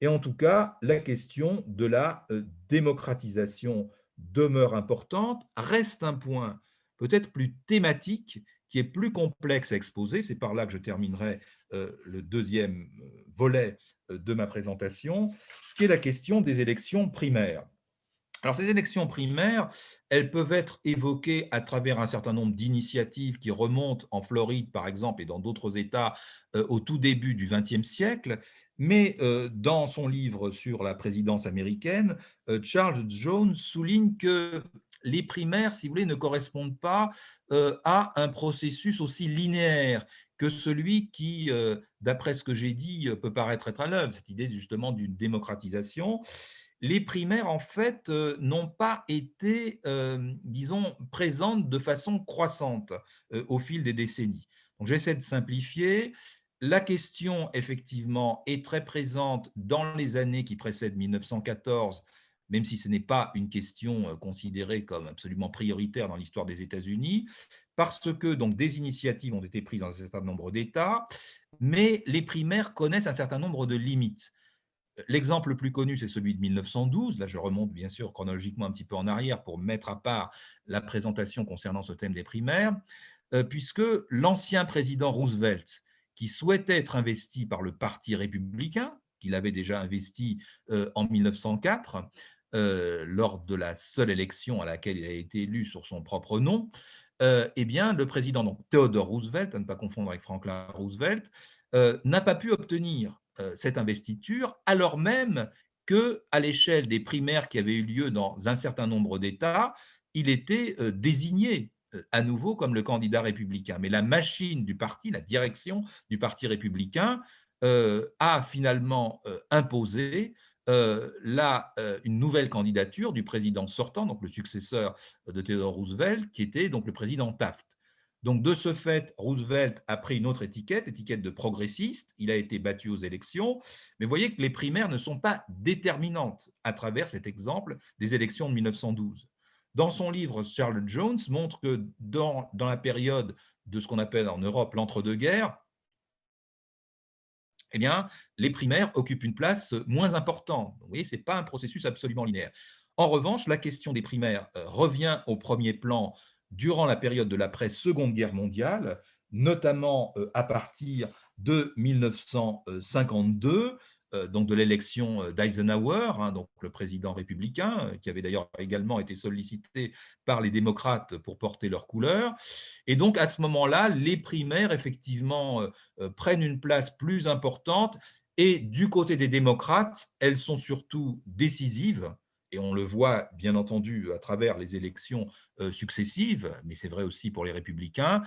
Speaker 2: Et en tout cas, la question de la démocratisation demeure importante, reste un point peut-être plus thématique, qui est plus complexe à exposer. C'est par là que je terminerai le deuxième volet de ma présentation, qui est la question des élections primaires. Alors, ces élections primaires, elles peuvent être évoquées à travers un certain nombre d'initiatives qui remontent en Floride, par exemple, et dans d'autres États au tout début du XXe siècle. Mais dans son livre sur la présidence américaine, Charles Jones souligne que les primaires, si vous voulez, ne correspondent pas à un processus aussi linéaire que celui qui, d'après ce que j'ai dit, peut paraître être à l'œuvre, cette idée justement d'une démocratisation. Les primaires, en fait, n'ont pas été, disons, présentes de façon croissante au fil des décennies. Donc, j'essaie de simplifier. La question, effectivement, est très présente dans les années qui précèdent 1914, même si ce n'est pas une question considérée comme absolument prioritaire dans l'histoire des États-Unis, parce que donc, des initiatives ont été prises dans un certain nombre d'États, mais les primaires connaissent un certain nombre de limites. L'exemple le plus connu, c'est celui de 1912. Là, je remonte bien sûr chronologiquement un petit peu en arrière pour mettre à part la présentation concernant ce thème des primaires, puisque l'ancien président Roosevelt, qui souhaitait être investi par le Parti républicain, qu'il avait déjà investi en 1904, lors de la seule élection à laquelle il a été élu sur son propre nom, eh bien, le président donc, Theodore Roosevelt, à ne pas confondre avec Franklin Roosevelt, n'a pas pu obtenir cette investiture, alors même qu'à l'échelle des primaires qui avaient eu lieu dans un certain nombre d'États, il était désigné à nouveau comme le candidat républicain. Mais la machine du parti, la direction du parti républicain, a finalement imposé une nouvelle candidature du président sortant, donc le successeur de Theodore Roosevelt, qui était donc le président Taft. Donc, de ce fait, Roosevelt a pris une autre étiquette, étiquette de progressiste. Il a été battu aux élections. Mais vous voyez que les primaires ne sont pas déterminantes à travers cet exemple des élections de 1912. Dans son livre, Charles Jones montre que dans la période de ce qu'on appelle en Europe l'entre-deux-guerres, eh bien, les primaires occupent une place moins importante. Vous voyez, ce n'est pas un processus absolument linéaire. En revanche, la question des primaires revient au premier plan durant la période de l'après-Seconde Guerre mondiale, notamment à partir de 1952, donc de l'élection d'Eisenhower, hein, donc le président républicain, qui avait d'ailleurs également été sollicité par les démocrates pour porter leurs couleurs. Et donc, à ce moment-là, les primaires, effectivement, prennent une place plus importante. Et du côté des démocrates, elles sont surtout décisives. Et on le voit, bien entendu, à travers les élections successives, mais c'est vrai aussi pour les républicains,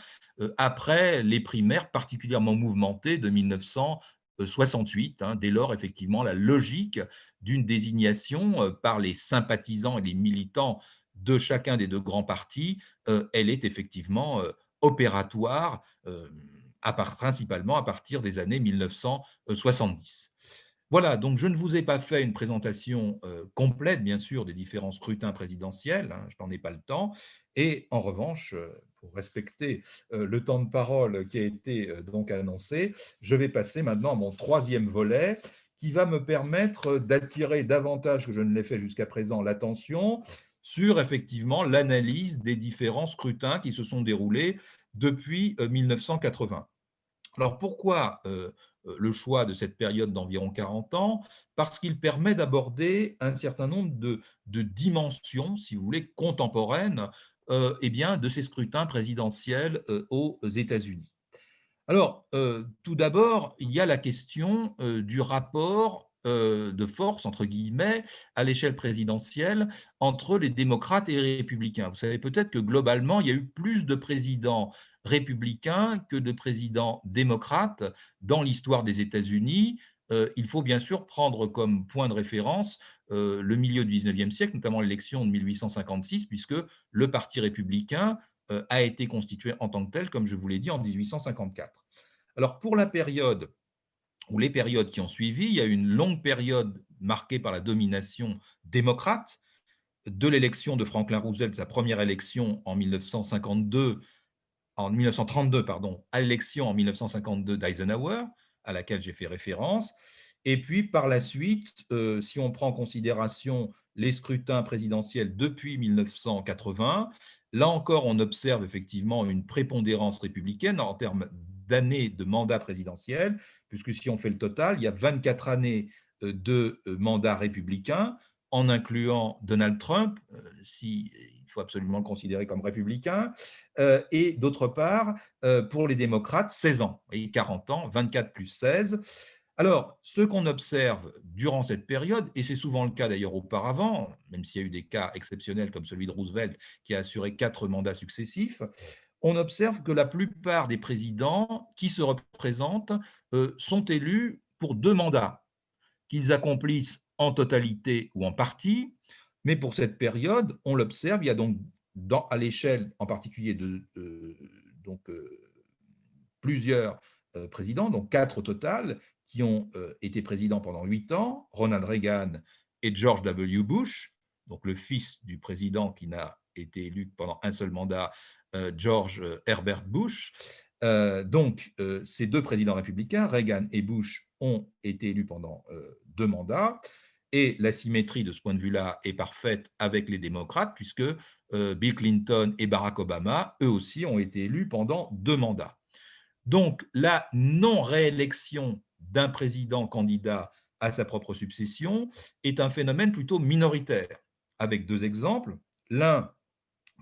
Speaker 2: après les primaires particulièrement mouvementées de 1968, hein, dès lors, effectivement, la logique d'une désignation par les sympathisants et les militants de chacun des deux grands partis, elle est effectivement opératoire, principalement à partir des années 1970. Voilà, donc je ne vous ai pas fait une présentation complète, bien sûr, des différents scrutins présidentiels, hein, je n'en ai pas le temps. Et en revanche, pour respecter le temps de parole qui a été donc annoncé, je vais passer maintenant à mon troisième volet qui va me permettre d'attirer davantage que je ne l'ai fait jusqu'à présent l'attention sur effectivement l'analyse des différents scrutins qui se sont déroulés depuis 1980. Alors pourquoi le choix de cette période d'environ 40 ans? Parce qu'il permet d'aborder un certain nombre de dimensions, si vous voulez, contemporaines eh bien, de ces scrutins présidentiels aux États-Unis. Alors, tout d'abord, il y a la question du rapport de force, entre guillemets, à l'échelle présidentielle entre les démocrates et les républicains. Vous savez peut-être que globalement, il y a eu plus de présidents républicains que de présidents démocrates dans l'histoire des États-Unis. Il faut bien sûr prendre comme point de référence le milieu du 19e siècle, notamment l'élection de 1856, puisque le Parti républicain a été constitué en tant que tel, comme je vous l'ai dit, en 1854. Alors, pour la période ou les périodes qui ont suivi, il y a eu une longue période marquée par la domination démocrate, de l'élection de Franklin Roosevelt, sa première élection en 1932, pardon, à l'élection en 1952 d'Eisenhower, à laquelle j'ai fait référence. Et puis, par la suite, si on prend en considération les scrutins présidentiels depuis 1980, là encore, on observe effectivement une prépondérance républicaine en termes d'années de mandat présidentiel, puisque si on fait le total, il y a 24 années de mandat républicain, en incluant Donald Trump, si il faut absolument le considérer comme républicain, et d'autre part, pour les démocrates, 16 ans, et 40 ans, 24 plus 16. Alors, ce qu'on observe durant cette période, et c'est souvent le cas d'ailleurs auparavant, même s'il y a eu des cas exceptionnels comme celui de Roosevelt qui a assuré 4 mandats successifs, on observe que la plupart des présidents qui se représentent sont élus pour 2 mandats, qu'ils accomplissent en totalité ou en partie. Mais pour cette période, on l'observe, il y a donc à l'échelle en particulier donc, plusieurs présidents, donc 4 au total, qui ont été présidents pendant 8 ans, Ronald Reagan et George W. Bush. donc le fils du président qui n'a été élu pendant un seul mandat, George Herbert Bush. Ces deux présidents républicains, Reagan et Bush, ont été élus pendant deux mandats. Et la symétrie de ce point de vue-là est parfaite avec les démocrates, puisque Bill Clinton et Barack Obama, eux aussi, ont été élus pendant deux mandats. Donc, la non-réélection d'un président candidat à sa propre succession est un phénomène plutôt minoritaire, avec deux exemples. L'un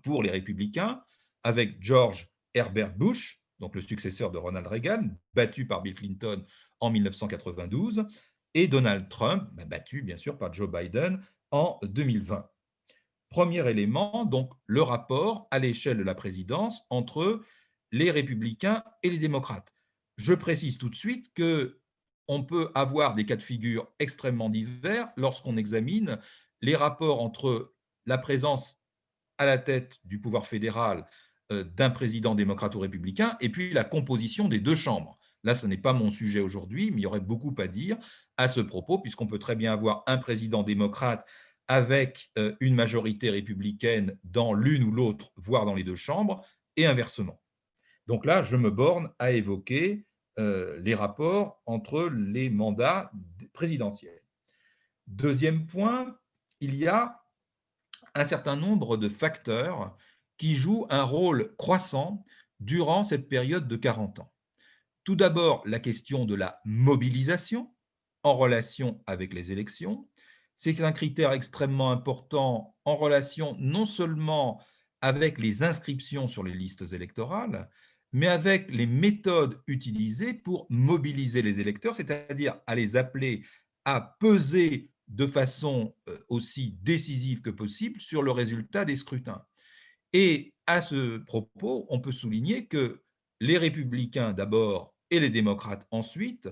Speaker 2: pour les républicains, avec George Herbert Bush, donc le successeur de Ronald Reagan, battu par Bill Clinton en 1992, et Donald Trump, battu bien sûr par Joe Biden en 2020. Premier élément, donc le rapport à l'échelle de la présidence entre les républicains et les démocrates. Je précise tout de suite que on peut avoir des cas de figure extrêmement divers lorsqu'on examine les rapports entre la présence à la tête du pouvoir fédéral d'un président démocrate ou républicain et puis la composition des deux chambres. Là, ce n'est pas mon sujet aujourd'hui, mais il y aurait beaucoup à dire à ce propos, puisqu'on peut très bien avoir un président démocrate avec une majorité républicaine dans l'une ou l'autre, voire dans les deux chambres, et inversement. Donc là, je me borne à évoquer les rapports entre les mandats présidentiels. Deuxième point, il y a un certain nombre de facteurs qui jouent un rôle croissant durant cette période de 40 ans. Tout d'abord, la question de la mobilisation en relation avec les élections. C'est un critère extrêmement important en relation non seulement avec les inscriptions sur les listes électorales, mais avec les méthodes utilisées pour mobiliser les électeurs, c'est-à-dire à les appeler à peser de façon aussi décisive que possible sur le résultat des scrutins. Et à ce propos, on peut souligner que les républicains d'abord et les démocrates ensuite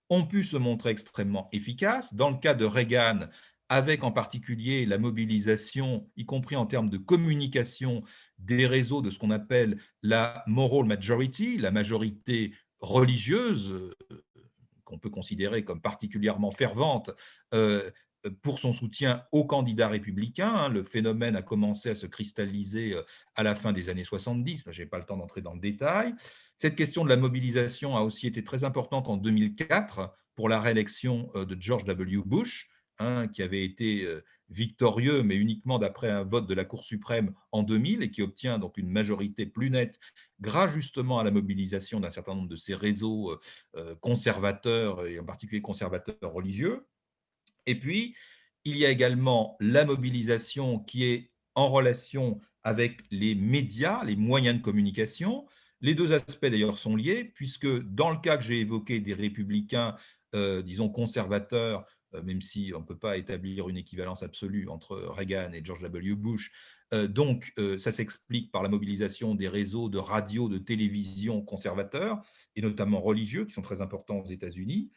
Speaker 2: ont pu se montrer extrêmement efficaces. Dans le cas de Reagan, avec en particulier la mobilisation, y compris en termes de communication, des réseaux de ce qu'on appelle la moral majority, la majorité religieuse, qu'on peut considérer comme particulièrement fervente, pour son soutien aux candidats républicains. Le phénomène a commencé à se cristalliser à la fin des années 70. Je n'ai pas le temps d'entrer dans le détail. Cette question de la mobilisation a aussi été très importante en 2004 pour la réélection de George W. Bush, qui avait été victorieux, mais uniquement d'après un vote de la Cour suprême en 2000 et qui obtient donc une majorité plus nette grâce justement à la mobilisation d'un certain nombre de ces réseaux conservateurs et en particulier conservateurs religieux. Et puis, il y a également la mobilisation qui est en relation avec les médias, les moyens de communication. Les deux aspects d'ailleurs sont liés, puisque dans le cas que j'ai évoqué des républicains, disons conservateurs, même si on ne peut pas établir une équivalence absolue entre Reagan et George W. Bush, ça s'explique par la mobilisation des réseaux de radio, de télévision conservateurs, et notamment religieux, qui sont très importants aux États-Unis.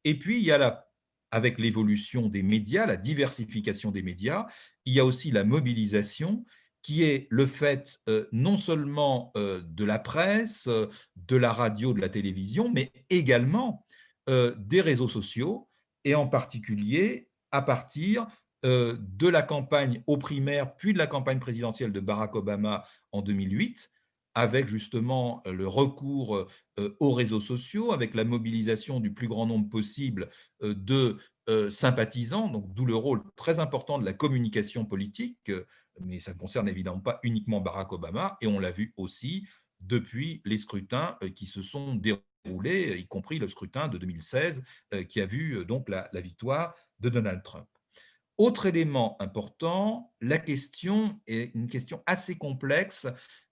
Speaker 2: Et puis, il y a avec l'évolution des médias, la diversification des médias, il y a aussi la mobilisation qui est le fait non seulement de la presse, de la radio, de la télévision, mais également des réseaux sociaux, et en particulier à partir de la campagne aux primaires, puis de la campagne présidentielle de Barack Obama en 2008, avec justement le recours aux réseaux sociaux, avec la mobilisation du plus grand nombre possible de sympathisants, donc d'où le rôle très important de la communication politique, mais ça ne concerne évidemment pas uniquement Barack Obama, et on l'a vu aussi depuis les scrutins qui se sont déroulés, y compris le scrutin de 2016, qui a vu donc la victoire de Donald Trump. Autre élément important, la question est une question assez complexe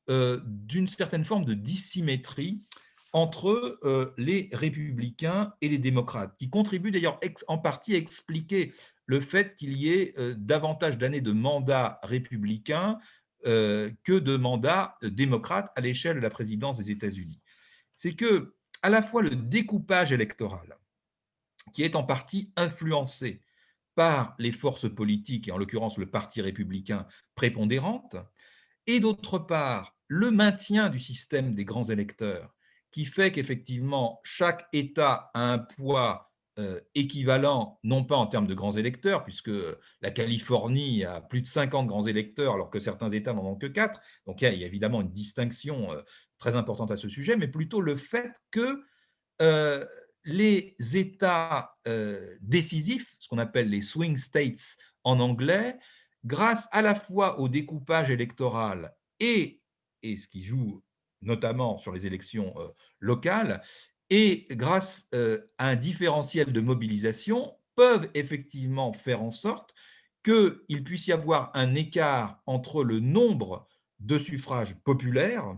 Speaker 2: d'une certaine forme de dissymétrie entre les républicains et les démocrates, qui contribue d'ailleurs en partie à expliquer le fait qu'il y ait davantage d'années de mandats républicains que de mandats démocrates à l'échelle de la présidence des États-Unis. C'est que, à la fois, le découpage électoral, qui est en partie influencé par les forces politiques, et en l'occurrence le Parti républicain prépondérante, et d'autre part, le maintien du système des grands électeurs, qui fait qu'effectivement, chaque État a un poids équivalent, non pas en termes de grands électeurs, puisque la Californie a plus de 50 grands électeurs, alors que certains États n'en ont que 4. Donc il y a évidemment une distinction très importante à ce sujet, mais plutôt le fait que euh, les États décisifs, ce qu'on appelle les swing states en anglais, grâce à la fois au découpage électoral et ce qui joue notamment sur les élections locales, et grâce à un différentiel de mobilisation, peuvent effectivement faire en sorte qu'il puisse y avoir un écart entre le nombre de suffrages populaires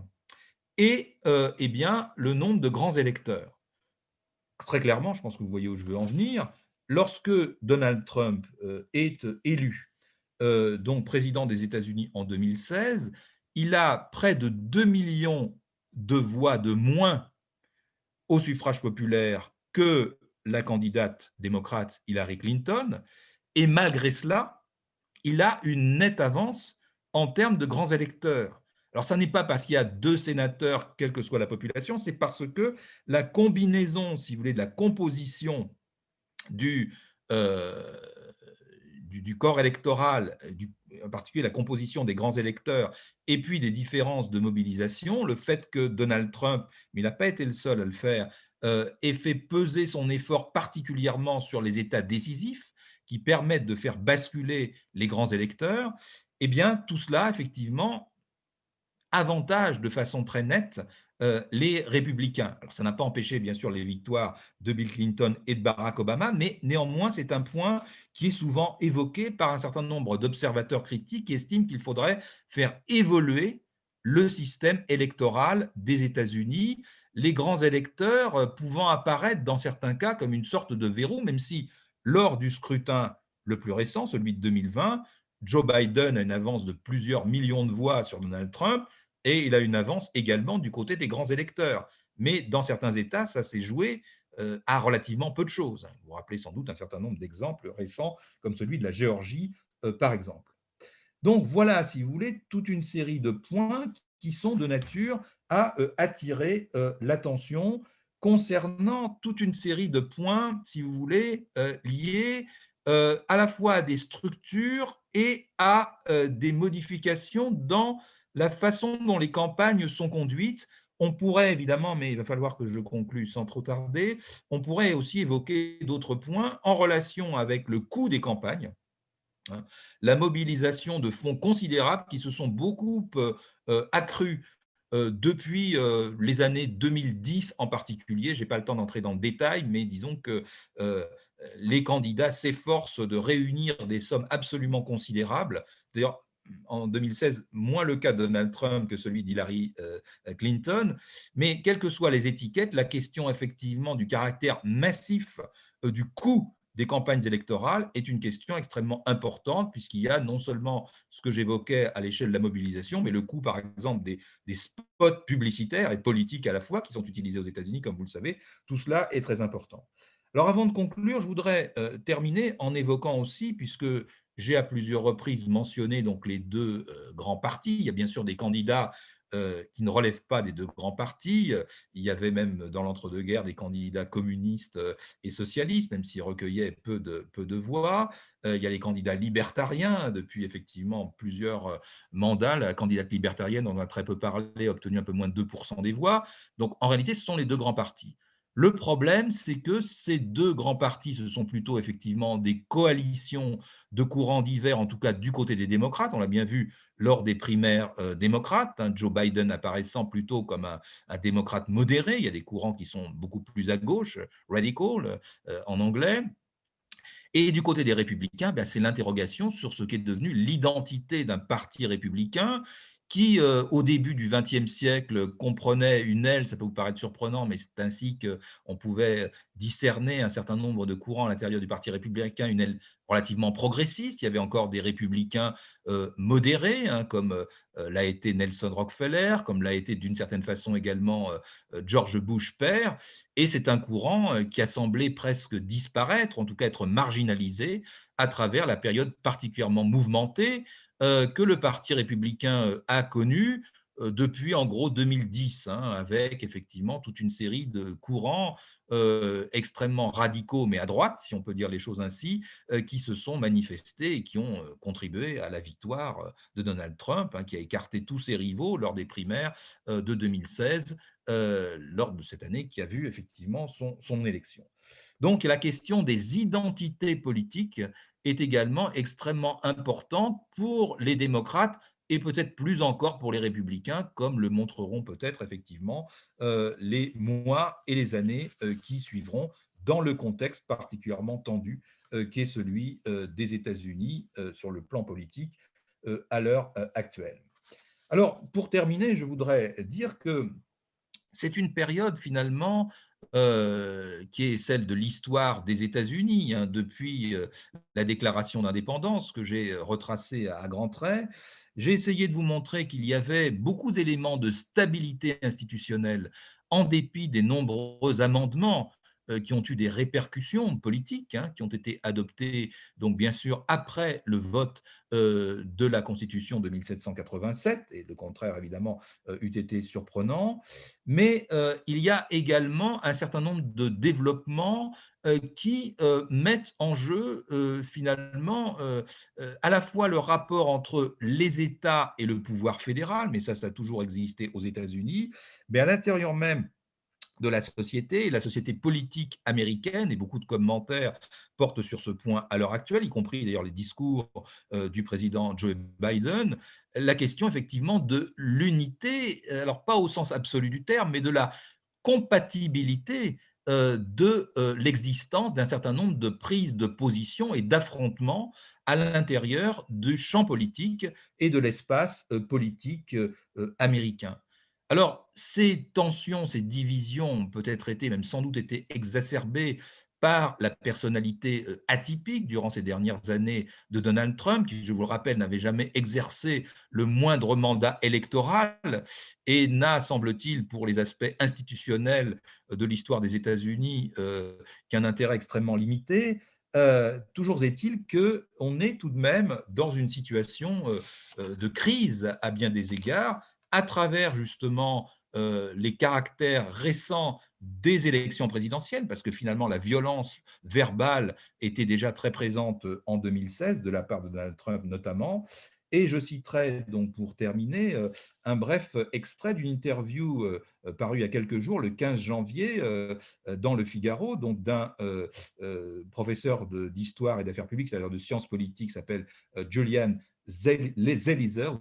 Speaker 2: et eh bien, le nombre de grands électeurs. Très clairement, je pense que vous voyez où je veux en venir, lorsque Donald Trump est élu donc président des États-Unis en 2016, il a près de 2 millions de voix de moins au suffrage populaire que la candidate démocrate Hillary Clinton, et malgré cela, il a une nette avance en termes de grands électeurs. Alors, ça n'est pas parce qu'il y a 2 sénateurs, quelle que soit la population, c'est parce que la combinaison, si vous voulez, de la composition du, euh, du corps électoral, en particulier la composition des grands électeurs, et puis des différences de mobilisation, le fait que Donald Trump, mais il n'a pas été le seul à le faire, ait fait peser son effort particulièrement sur les États décisifs, qui permettent de faire basculer les grands électeurs, eh bien, tout cela, effectivement, avantage de façon très nette les républicains. Alors, ça n'a pas empêché, bien sûr, les victoires de Bill Clinton et de Barack Obama, mais néanmoins, c'est un point qui est souvent évoqué par un certain nombre d'observateurs critiques qui estiment qu'il faudrait faire évoluer le système électoral des États-Unis, les grands électeurs pouvant apparaître dans certains cas comme une sorte de verrou, même si lors du scrutin le plus récent, celui de 2020, Joe Biden a une avance de plusieurs millions de voix sur Donald Trump, et il a une avance également du côté des grands électeurs. Mais dans certains États, ça s'est joué à relativement peu de choses. Vous vous rappelez sans doute un certain nombre d'exemples récents, comme celui de la Géorgie, par exemple. Donc voilà, si vous voulez, toute une série de points qui sont de nature à attirer l'attention concernant toute une série de points, si vous voulez, liés à la fois à des structures et à des modifications dans la façon dont les campagnes sont conduites. On pourrait évidemment, mais il va falloir que je conclue sans trop tarder, on pourrait aussi évoquer d'autres points en relation avec le coût des campagnes, hein, la mobilisation de fonds considérables qui se sont beaucoup accrus depuis les années 2010 en particulier. Je n'ai pas le temps d'entrer dans le détail, mais disons que euh, les candidats s'efforcent de réunir des sommes absolument considérables. D'ailleurs, en 2016, moins le cas de Donald Trump que celui d'Hillary Clinton, mais quelles que soient les étiquettes, la question effectivement du caractère massif du coût des campagnes électorales est une question extrêmement importante, puisqu'il y a non seulement ce que j'évoquais à l'échelle de la mobilisation, mais le coût, par exemple, des spots publicitaires et politiques à la fois qui sont utilisés aux États-Unis, comme vous le savez. Tout cela est très important. Alors, avant de conclure, je voudrais terminer en évoquant aussi, puisque j'ai à plusieurs reprises mentionné donc les 2 grands partis. Il y a bien sûr des candidats qui ne relèvent pas des 2 grands partis. Il y avait même dans l'entre-deux-guerres des candidats communistes et socialistes, même s'ils recueillaient peu de voix. Il y a les candidats libertariens, depuis effectivement plusieurs mandats. La candidate libertarienne, on en a très peu parlé, a obtenu un peu moins de 2% des voix. Donc en réalité, ce sont les 2 grands partis. Le problème, c'est que ces 2 grands partis, ce sont plutôt effectivement des coalitions de courants divers, en tout cas du côté des démocrates. On l'a bien vu lors des primaires démocrates, hein, Joe Biden apparaissant plutôt comme un démocrate modéré. Il y a des courants qui sont beaucoup plus à gauche, radical en anglais. Et du côté des républicains, ben, c'est l'interrogation sur ce qu'est devenu l'identité d'un parti républicain qui, au début du XXe siècle, comprenait une aile, ça peut vous paraître surprenant, mais c'est ainsi qu'on pouvait discerner un certain nombre de courants à l'intérieur du Parti républicain, une aile relativement progressiste. Il y avait encore des républicains modérés, hein, comme l'a été Nelson Rockefeller, comme l'a été d'une certaine façon également George Bush père. Et c'est un courant qui a semblé presque disparaître, en tout cas être marginalisé, à travers la période particulièrement mouvementée que le Parti républicain a connue depuis en gros 2010, hein, avec effectivement toute une série de courants extrêmement radicaux, mais à droite, si on peut dire les choses ainsi, qui se sont manifestés et qui ont contribué à la victoire de Donald Trump, hein, qui a écarté tous ses rivaux lors des primaires de 2016, lors de cette année qui a vu effectivement son élection. Donc la question des identités politiques est également extrêmement importante pour les démocrates et peut-être plus encore pour les républicains, comme le montreront peut-être effectivement les mois et les années qui suivront dans le contexte particulièrement tendu qui est celui des États-Unis sur le plan politique à l'heure actuelle. Alors, pour terminer, je voudrais dire que c'est une période finalement qui est celle de l'histoire des États-Unis, hein, depuis la déclaration d'indépendance que j'ai retracée à grands traits. J'ai essayé de vous montrer qu'il y avait beaucoup d'éléments de stabilité institutionnelle en dépit des nombreux amendements qui ont eu des répercussions politiques, hein, qui ont été adoptés, donc bien sûr, après le vote de la Constitution de 1787, et le contraire, évidemment, eût été surprenant. Mais il y a également un certain nombre de développements qui mettent en jeu finalement à la fois le rapport entre les États et le pouvoir fédéral, mais ça a toujours existé aux États-Unis, mais à l'intérieur même de la société, et la société politique américaine, et beaucoup de commentaires portent sur ce point à l'heure actuelle, y compris d'ailleurs les discours du président Joe Biden, la question effectivement de l'unité, alors pas au sens absolu du terme, mais de la compatibilité de l'existence d'un certain nombre de prises de position et d'affrontements à l'intérieur du champ politique et de l'espace politique américain. Alors, ces tensions, ces divisions ont peut-être été, même sans doute été exacerbées par la personnalité atypique durant ces dernières années de Donald Trump, qui, je vous le rappelle, n'avait jamais exercé le moindre mandat électoral et n'a, semble-t-il, pour les aspects institutionnels de l'histoire des États-Unis, qu'un intérêt extrêmement limité. Toujours est-il qu'on est tout de même dans une situation de crise à bien des égards, à travers justement les caractères récents des élections présidentielles, parce que finalement la violence verbale était déjà très présente en 2016 de la part de Donald Trump notamment. Et je citerai donc pour terminer un bref extrait d'une interview parue il y a quelques jours, le 15 janvier, dans Le Figaro, donc d'un professeur d'histoire et d'affaires publiques, c'est-à-dire de sciences politiques, s'appelle Julian Zelizer,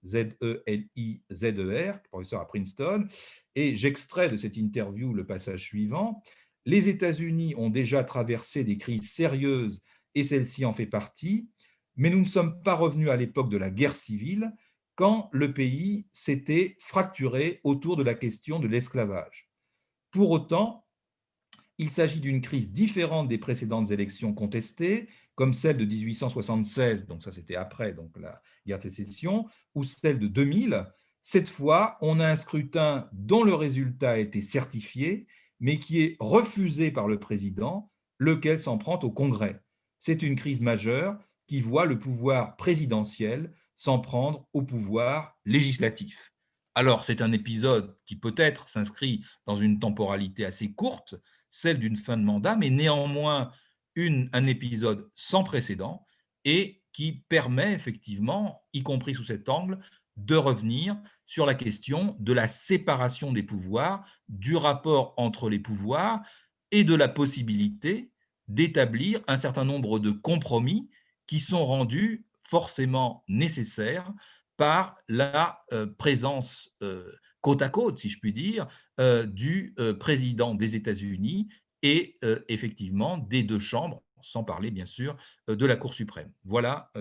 Speaker 2: Z-E-L-I-Z-E-R, professeur à Princeton, et j'extrais de cette interview le passage suivant. Les États-Unis ont déjà traversé des crises sérieuses et celle-ci en fait partie, mais nous ne sommes pas revenus à l'époque de la guerre civile quand le pays s'était fracturé autour de la question de l'esclavage. Pour autant, il s'agit d'une crise différente des précédentes élections contestées, comme celle de 1876, donc ça c'était après donc la guerre de sécession, ou celle de 2000. Cette fois, on a un scrutin dont le résultat a été certifié, mais qui est refusé par le président, lequel s'en prend au Congrès. C'est une crise majeure qui voit le pouvoir présidentiel s'en prendre au pouvoir législatif. Alors, c'est un épisode qui peut-être s'inscrit dans une temporalité assez courte, celle d'une fin de mandat, mais néanmoins un épisode sans précédent et qui permet effectivement, y compris sous cet angle, de revenir sur la question de la séparation des pouvoirs, du rapport entre les pouvoirs et de la possibilité d'établir un certain nombre de compromis qui sont rendus forcément nécessaires par la présence côte à côte, si je puis dire, du président des États-Unis et effectivement des deux chambres, sans parler bien sûr de la Cour suprême. Voilà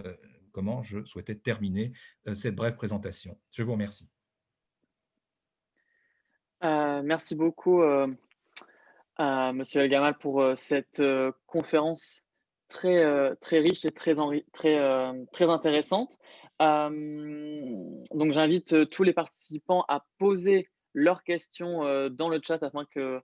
Speaker 2: comment je souhaitais terminer cette brève présentation. Je vous remercie.
Speaker 1: Merci beaucoup, Monsieur El Gamal, pour cette conférence très riche et très intéressante. Donc, j'invite tous les participants à poser leurs questions dans le chat afin que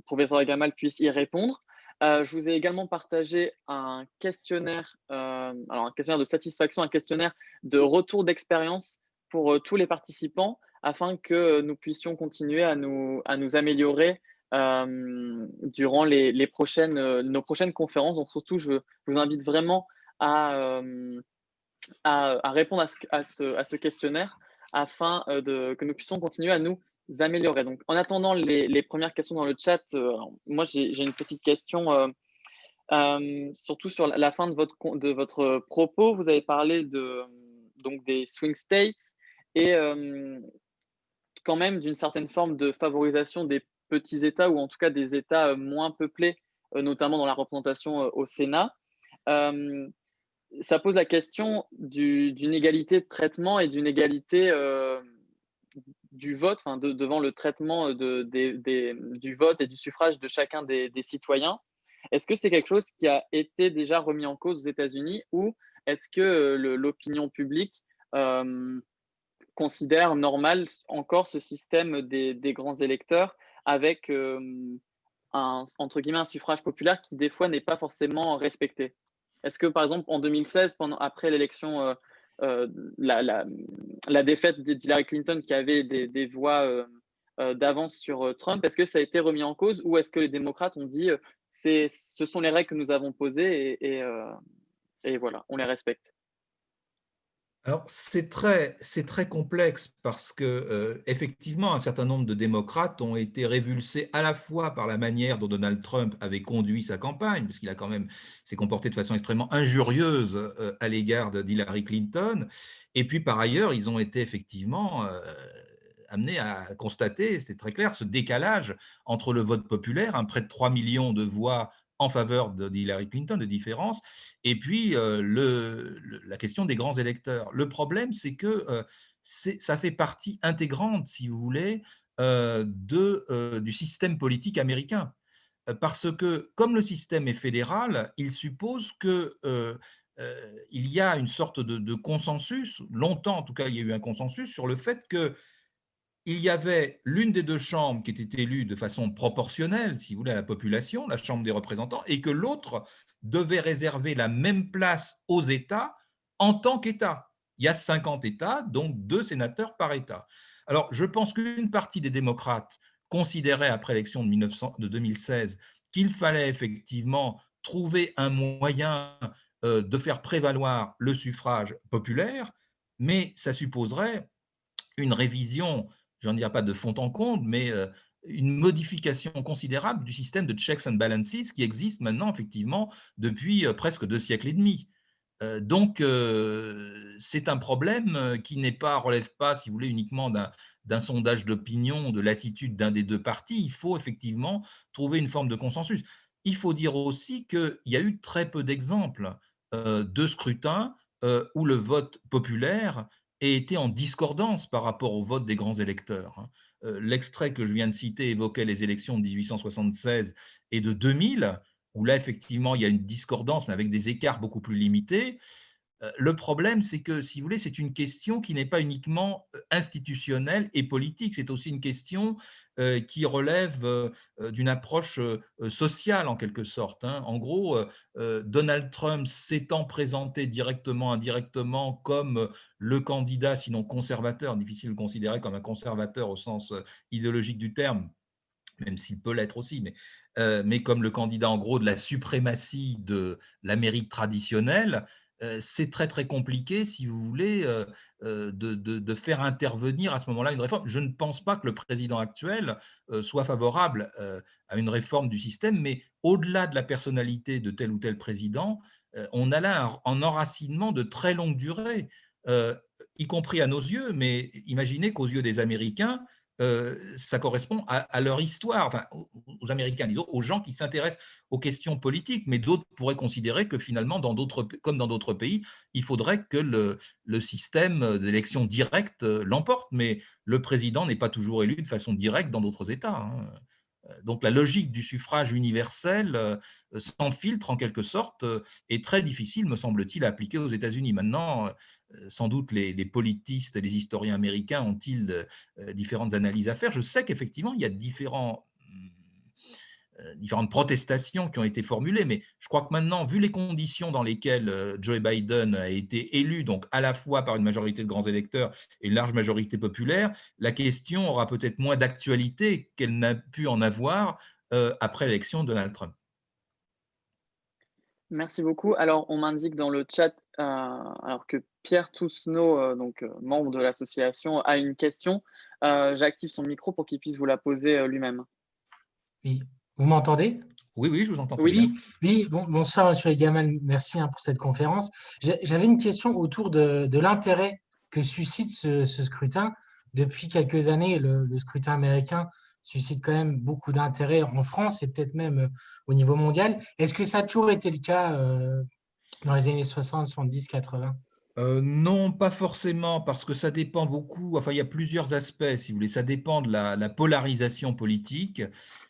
Speaker 1: professeur El Gamal puisse y répondre. Je vous ai également partagé un questionnaire, alors un questionnaire de satisfaction, un questionnaire de retour d'expérience pour tous les participants afin que nous puissions continuer à nous améliorer durant nos prochaines conférences. Donc surtout, je vous invite vraiment à, à répondre à ce questionnaire afin que nous puissions continuer à nous améliorer. Donc, en attendant les premières questions dans le chat, moi j'ai une petite question, surtout sur la fin de de votre propos. Vous avez parlé donc des swing states et quand même d'une certaine forme de favorisation des petits États ou en tout cas des États moins peuplés, notamment dans la représentation au Sénat. Euh, Ça pose la question d'une égalité de traitement et d'une égalité du vote, enfin devant le traitement du vote et du suffrage de chacun des citoyens. Est-ce que c'est quelque chose qui a été déjà remis en cause aux États-Unis ou est-ce que l'opinion publique euh, considère normal encore ce système des grands électeurs avec entre guillemets, un suffrage populaire qui, des fois, n'est pas forcément respecté? Est-ce que, par exemple, en 2016, après l'élection, euh, la, la, la défaite d'Hillary Clinton qui avait des voix d'avance sur Trump, est-ce que ça a été remis en cause ou est-ce que les démocrates ont dit ce sont les règles que nous avons posées et voilà, on les respecte?
Speaker 2: Alors, c'est très complexe parce que, effectivement, un certain nombre de démocrates ont été révulsés à la fois par la manière dont Donald Trump avait conduit sa campagne, parce qu'il a quand même s'est comporté de façon extrêmement injurieuse à l'égard d'Hillary Clinton, et puis par ailleurs, ils ont été effectivement amenés à constater, c'était très clair, ce décalage entre le vote populaire, près de 3 millions de voix en faveur d'Hillary Clinton, de différence, et puis la question des grands électeurs. Le problème, c'est que ça fait partie intégrante, si vous voulez, du système politique américain. Parce que comme le système est fédéral, il suppose que il y a une sorte de consensus, longtemps en tout cas il y a eu un consensus sur le fait que il y avait l'une des deux chambres qui était élue de façon proportionnelle, si vous voulez, à la population, la Chambre des représentants, et que l'autre devait réserver la même place aux États en tant qu'État. Il y a 50 États, donc 2 sénateurs par État. Alors, je pense qu'une partie des démocrates considérait, après l'élection de 2016, qu'il fallait effectivement trouver un moyen de faire prévaloir le suffrage populaire, mais ça supposerait une révision, je n'en dirais pas de fond en comble, mais une modification considérable du système de checks and balances qui existe maintenant effectivement depuis presque 2 siècles et demi. Donc, c'est un problème qui n'est pas, relève pas, si vous voulez, uniquement d'un sondage d'opinion, de l'attitude d'un des deux partis. Il faut effectivement trouver une forme de consensus. Il faut dire aussi qu'il y a eu très peu d'exemples de scrutins où le vote populaire ait été en discordance par rapport au vote des grands électeurs, hein. L'extrait que je viens de citer évoquait les élections de 1876 et de 2000, où là, effectivement, il y a une discordance, mais avec des écarts beaucoup plus limités. Le problème, c'est que, si vous voulez, c'est une question qui n'est pas uniquement institutionnelle et politique, c'est aussi une question qui relève d'une approche sociale, en quelque sorte, hein. En gros, Donald Trump s'étant présenté directement, indirectement, comme le candidat, sinon conservateur, difficile de le considérer comme un conservateur au sens idéologique du terme, même s'il peut l'être aussi, mais comme le candidat en gros de la suprématie de l'Amérique traditionnelle, c'est très très compliqué, si vous voulez, de faire intervenir à ce moment-là une réforme. Je ne pense pas que le président actuel soit favorable à une réforme du système, mais au-delà de la personnalité de tel ou tel président, on a là un enracinement de très longue durée, euh, y compris à nos yeux, mais imaginez qu'aux yeux des Américains, ça correspond à leur histoire, enfin, aux Américains, disons, aux gens qui s'intéressent aux questions politiques, mais d'autres pourraient considérer que finalement, comme dans d'autres pays, il faudrait que le système d'élection directe l'emporte, mais le président n'est pas toujours élu de façon directe dans d'autres États, hein. Donc la logique du suffrage universel, sans filtre en quelque sorte, est très difficile, me semble-t-il, à appliquer aux États-Unis. Maintenant, sans doute les politistes et les historiens américains ont-ils différentes analyses à faire. Je sais qu'effectivement, il y a différents différentes protestations qui ont été formulées, mais je crois que maintenant, vu les conditions dans lesquelles Joe Biden a été élu, donc à la fois par une majorité de grands électeurs et une large majorité populaire, la question aura peut-être moins d'actualité qu'elle n'a pu en avoir après l'élection de Donald Trump.
Speaker 1: Merci beaucoup. Alors, on m'indique dans le chat, alors que Pierre Tousneau, donc membre de l'association, a une question. J'active son micro pour qu'il puisse vous la poser lui-même.
Speaker 3: Oui, vous m'entendez?
Speaker 2: Oui, oui, je vous entends très
Speaker 1: Oui.
Speaker 2: bien.
Speaker 3: Oui, bonsoir, Monsieur Gamal, merci pour cette conférence. J'avais une question autour de l'intérêt que suscite ce scrutin. Depuis quelques années, le scrutin américain suscite quand même beaucoup d'intérêt en France et peut-être même au niveau mondial. Est-ce que ça a toujours été le cas dans les années 60, 70, 80?
Speaker 2: Non, pas forcément, parce que ça dépend beaucoup, enfin il y a plusieurs aspects, si vous voulez, ça dépend de la polarisation politique,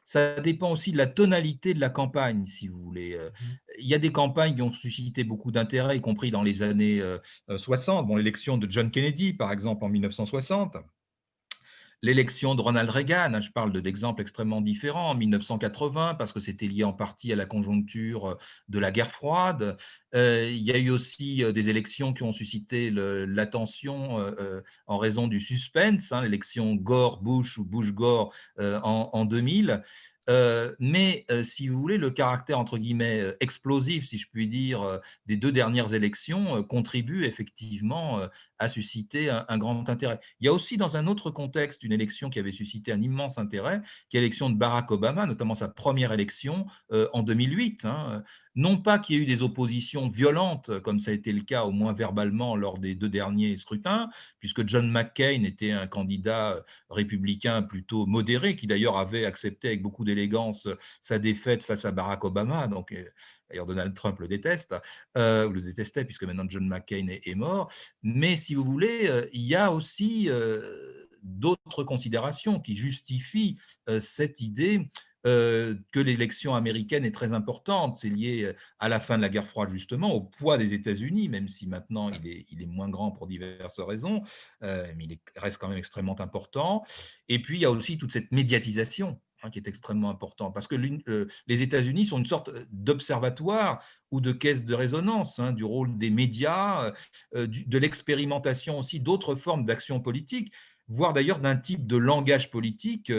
Speaker 2: ça dépend aussi de la tonalité de la campagne, si vous voulez. Il y a des campagnes qui ont suscité beaucoup d'intérêt, y compris dans les années 60, bon, l'élection de John Kennedy, par exemple, en 1960. L'élection de Ronald Reagan, hein, je parle d'exemples extrêmement différents, en 1980, parce que c'était lié en partie à la conjoncture de la guerre froide. Il y a eu aussi des élections qui ont suscité l'attention en raison du suspense, hein, l'élection Gore-Bush ou Bush-Gore en 2000. Mais si vous voulez, le caractère entre guillemets explosif, si je puis dire, des deux dernières élections contribue effectivement à susciter un grand intérêt. Il y a aussi dans un autre contexte une élection qui avait suscité un immense intérêt, qui est l'élection de Barack Obama, notamment sa première élection en 2008. Hein. Non pas qu'il y ait eu des oppositions violentes, comme ça a été le cas au moins verbalement lors des deux derniers scrutins, puisque John McCain était un candidat républicain plutôt modéré, qui d'ailleurs avait accepté avec beaucoup d'élégance sa défaite face à Barack Obama. Donc, d'ailleurs, Donald Trump le déteste, ou le détestait, puisque maintenant John McCain est mort. Mais si vous voulez, il y a aussi d'autres considérations qui justifient cette idée que l'élection américaine est très importante. C'est lié à la fin de la guerre froide, justement, au poids des États-Unis, même si maintenant il est moins grand pour diverses raisons, mais reste quand même extrêmement important. Et puis, il y a aussi toute cette médiatisation, hein, qui est extrêmement importante, parce que les États-Unis sont une sorte d'observatoire ou de caisse de résonance, hein, du rôle des médias, de l'expérimentation aussi d'autres formes d'action politique, voire d'ailleurs d'un type de langage politique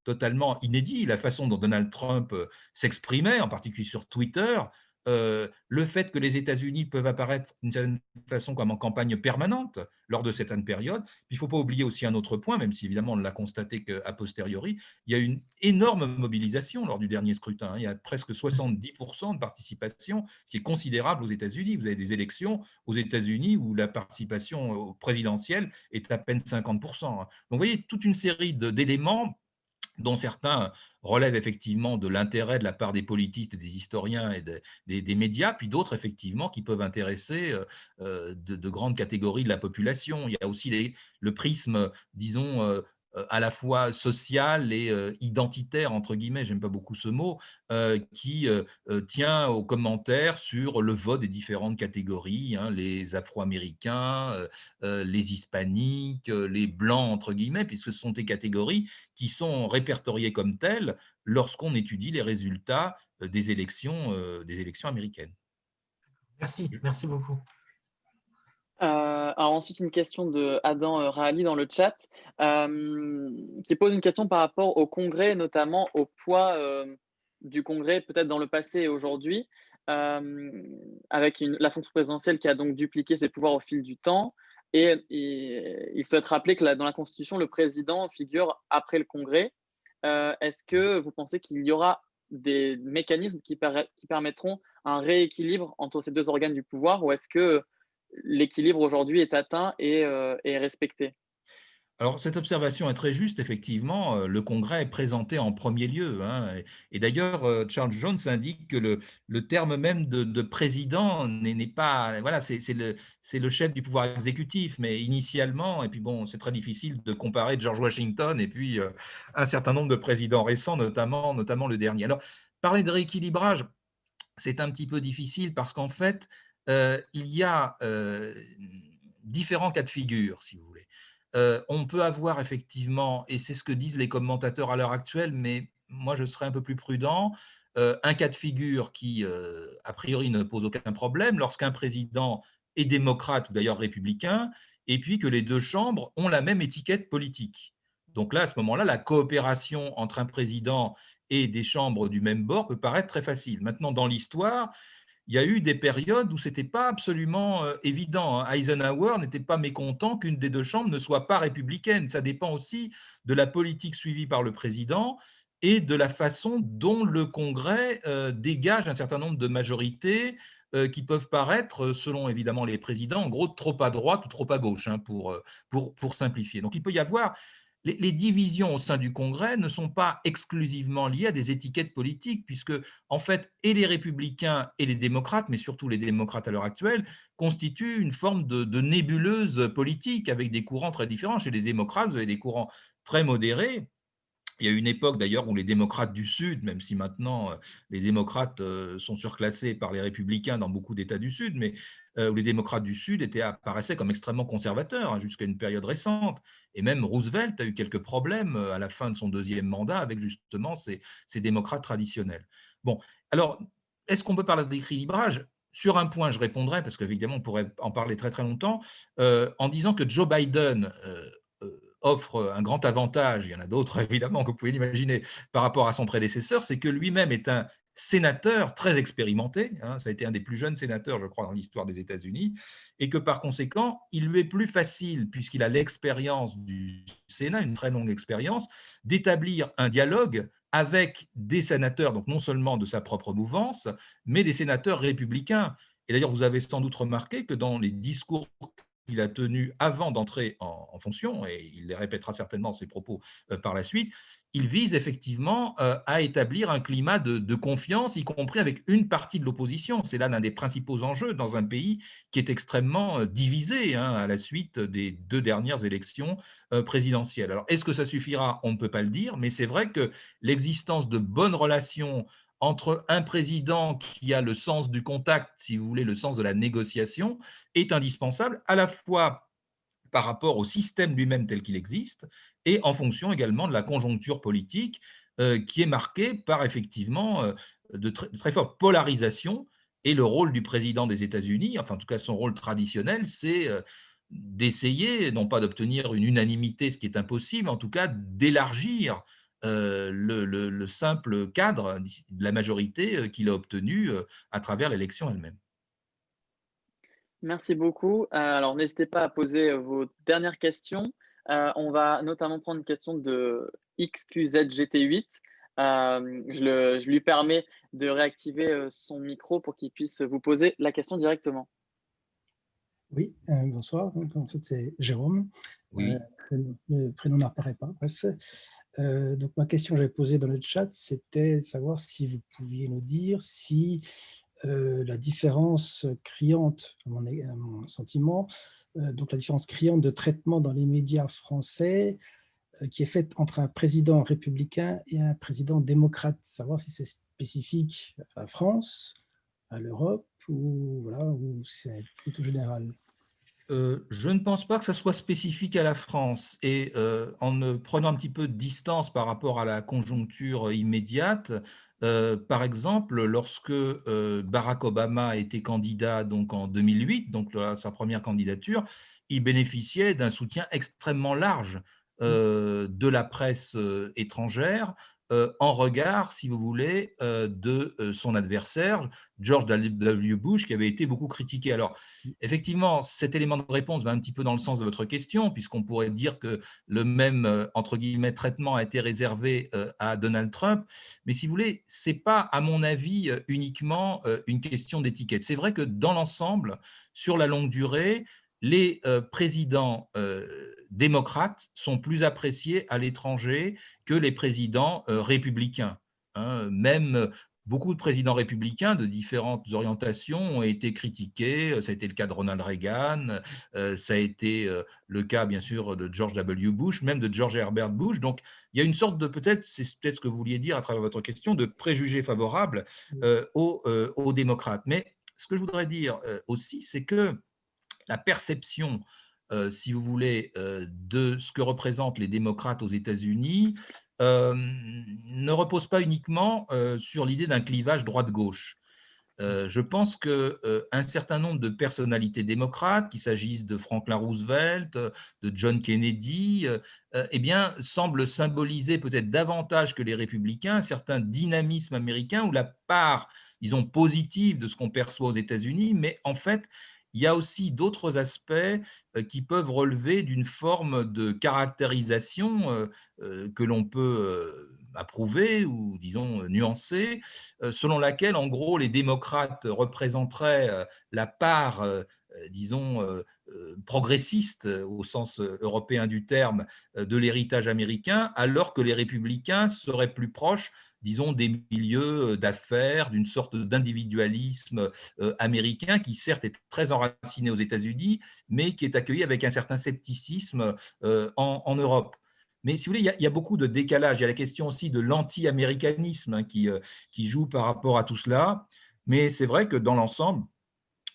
Speaker 2: totalement inédit. La façon dont Donald Trump s'exprimait, en particulier sur Twitter, le fait que les États-Unis peuvent apparaître d'une certaine façon comme en campagne permanente lors de certaines périodes. Puis, il ne faut pas oublier aussi un autre point, même si évidemment on l'a constaté qu'a posteriori, il y a une énorme mobilisation lors du dernier scrutin. Il y a presque 70% de participation, ce qui est considérable aux États-Unis. Vous avez des élections aux États-Unis où la participation présidentielle est à peine 50%. Donc, vous voyez toute une série d'éléments dont certains relèvent effectivement de l'intérêt de la part des politistes et des historiens et des médias, puis d'autres effectivement qui peuvent intéresser de grandes catégories de la population. Il y a aussi le prisme, disons, à la fois social et identitaire, entre guillemets, j'aime pas beaucoup ce mot, qui tient aux commentaires sur le vote des différentes catégories, hein, les Afro-Américains, les Hispaniques, les Blancs, entre guillemets, puisque ce sont des catégories qui sont répertoriées comme telles lorsqu'on étudie les résultats des élections américaines.
Speaker 3: Merci beaucoup.
Speaker 1: Alors ensuite, une question de Adam Rahali dans le chat, qui pose une question par rapport au Congrès, notamment au poids du Congrès, peut-être dans le passé et aujourd'hui, avec la fonction présidentielle qui a donc dupliqué ses pouvoirs au fil du temps. Et il souhaite rappeler que dans la Constitution, le président figure après le Congrès. Est-ce que vous pensez qu'il y aura des mécanismes qui permettront un rééquilibre entre ces deux organes du pouvoir, ou est-ce que l'équilibre aujourd'hui est atteint et est respecté?
Speaker 2: Alors, cette observation est très juste, effectivement. Le Congrès est présenté en premier lieu. Hein, et d'ailleurs, Charles Jones indique que le terme même de président n'est pas. Voilà, c'est le chef du pouvoir exécutif, mais initialement, et puis bon, c'est très difficile de comparer George Washington et puis un certain nombre de présidents récents, notamment le dernier. Alors, parler de rééquilibrage, c'est un petit peu difficile parce qu'en fait, il y a différents cas de figure, si vous voulez. On peut avoir effectivement, et c'est ce que disent les commentateurs à l'heure actuelle, mais moi, je serais un peu plus prudent. Un cas de figure qui, a priori, ne pose aucun problème, lorsqu'un président est démocrate ou d'ailleurs républicain, et puis que les deux chambres ont la même étiquette politique. Donc là, à ce moment-là, la coopération entre un président et des chambres du même bord peut paraître très facile. Maintenant, dans l'histoire, il y a eu des périodes où ce n'était pas absolument évident, hein. Eisenhower n'était pas mécontent qu'une des deux chambres ne soit pas républicaine. Ça dépend aussi de la politique suivie par le président et de la façon dont le Congrès dégage un certain nombre de majorités qui peuvent paraître, selon évidemment les présidents, en gros trop à droite ou trop à gauche, hein, pour simplifier. Donc il peut y avoir les divisions au sein du Congrès ne sont pas exclusivement liées à des étiquettes politiques, puisque, en fait, et les républicains et les démocrates, mais surtout les démocrates à l'heure actuelle, constituent une forme de nébuleuse politique avec des courants très différents. Chez les démocrates, vous avez des courants très modérés. Il y a une époque d'ailleurs où les démocrates du Sud, même si maintenant les démocrates sont surclassés par les républicains dans beaucoup d'États du Sud, mais où les démocrates du Sud apparaissaient comme extrêmement conservateurs, hein, jusqu'à une période récente. Et même Roosevelt a eu quelques problèmes à la fin de son deuxième mandat avec justement ces démocrates traditionnels. Bon, alors, est-ce qu'on peut parler d'équilibrage? Sur un point, je répondrai, parce qu'évidemment, on pourrait en parler très très longtemps, en disant que Joe Biden offre un grand avantage, il y en a d'autres évidemment que vous pouvez l'imaginer, par rapport à son prédécesseur, c'est que lui-même est un sénateur très expérimenté, hein, ça a été un des plus jeunes sénateurs, je crois, dans l'histoire des États-Unis, et que par conséquent, il lui est plus facile, puisqu'il a l'expérience du Sénat, une très longue expérience, d'établir un dialogue avec des sénateurs, donc non seulement de sa propre mouvance, mais des sénateurs républicains. Et d'ailleurs, vous avez sans doute remarqué que dans les discours qu'il a tenu avant d'entrer en fonction, et il les répétera certainement ses propos par la suite, il vise effectivement à établir un climat de confiance, y compris avec une partie de l'opposition. C'est là l'un des principaux enjeux dans un pays qui est extrêmement divisé, hein, à la suite des deux dernières élections présidentielles. Alors, est-ce que ça suffira? On ne peut pas le dire, mais c'est vrai que l'existence de bonnes relations entre un président qui a le sens du contact, si vous voulez, le sens de la négociation, est indispensable à la fois par rapport au système lui-même tel qu'il existe et en fonction également de la conjoncture politique qui est marquée par effectivement de très fortes polarisations. Et le rôle du président des États-Unis, enfin en tout cas son rôle traditionnel, c'est d'essayer, non pas d'obtenir une unanimité, ce qui est impossible, en tout cas d'élargir le simple cadre de la majorité qu'il a obtenue à travers l'élection elle-même.
Speaker 1: Merci beaucoup. Alors, n'hésitez pas à poser vos dernières questions. On va notamment prendre une question de XQZGT8. Je lui permets de réactiver son micro pour qu'il puisse vous poser la question directement.
Speaker 4: Oui, bonsoir. Donc, en fait, c'est Jérôme.
Speaker 2: Oui.
Speaker 4: Le prénom n'apparaît pas. Bref. Donc, ma question que j'avais posée dans le chat, c'était de savoir si vous pouviez nous dire si la différence criante, à mon sentiment, donc la différence criante de traitement dans les médias français qui est faite entre un président républicain et un président démocrate, savoir si c'est spécifique à la France, à l'Europe, ou voilà, ou c'est plutôt général.
Speaker 2: Je ne pense pas que ça soit spécifique à la France. Et en ne prenant un petit peu de distance par rapport à la conjoncture immédiate, par exemple, lorsque Barack Obama a été candidat donc en 2008, donc sa première candidature, il bénéficiait d'un soutien extrêmement large de la presse étrangère en regard, si vous voulez, de son adversaire, George W. Bush, qui avait été beaucoup critiqué. Alors, effectivement, cet élément de réponse va un petit peu dans le sens de votre question, puisqu'on pourrait dire que le même, entre guillemets, traitement a été réservé à Donald Trump. Mais si vous voulez, ce n'est pas, à mon avis, uniquement une question d'étiquette. C'est vrai que dans l'ensemble, sur la longue durée, les présidents démocrates sont plus appréciés à l'étranger que les présidents républicains, hein. Même beaucoup de présidents républicains de différentes orientations ont été critiqués. Ça a été le cas de Ronald Reagan, ça a été le cas, bien sûr, de George W. Bush, même de George Herbert Bush. Donc, il y a une sorte de, peut-être, c'est peut-être ce que vous vouliez dire à travers votre question, de préjugés favorables aux démocrates. Mais ce que je voudrais dire aussi, c'est que la perception, si vous voulez, de ce que représentent les démocrates aux États-Unis ne repose pas uniquement sur l'idée d'un clivage droite-gauche. Je pense qu'un certain nombre de personnalités démocrates, qu'il s'agisse de Franklin Roosevelt, de John Kennedy, eh bien, semblent symboliser peut-être davantage que les républicains un certain dynamisme américain où la part, disons, positive de ce qu'on perçoit aux États-Unis, mais en fait, il y a aussi d'autres aspects qui peuvent relever d'une forme de caractérisation que l'on peut approuver ou, disons, nuancer, selon laquelle, en gros, les démocrates représenteraient la part, disons, progressiste au sens européen du terme de l'héritage américain, alors que les républicains seraient plus proches, disons, des milieux d'affaires, d'une sorte d'individualisme américain qui, certes, est très enraciné aux États-Unis, mais qui est accueilli avec un certain scepticisme en Europe. Mais si vous voulez, il y a beaucoup de décalage. Il y a la question aussi de l'anti-américanisme qui joue par rapport à tout cela. Mais c'est vrai que dans l'ensemble,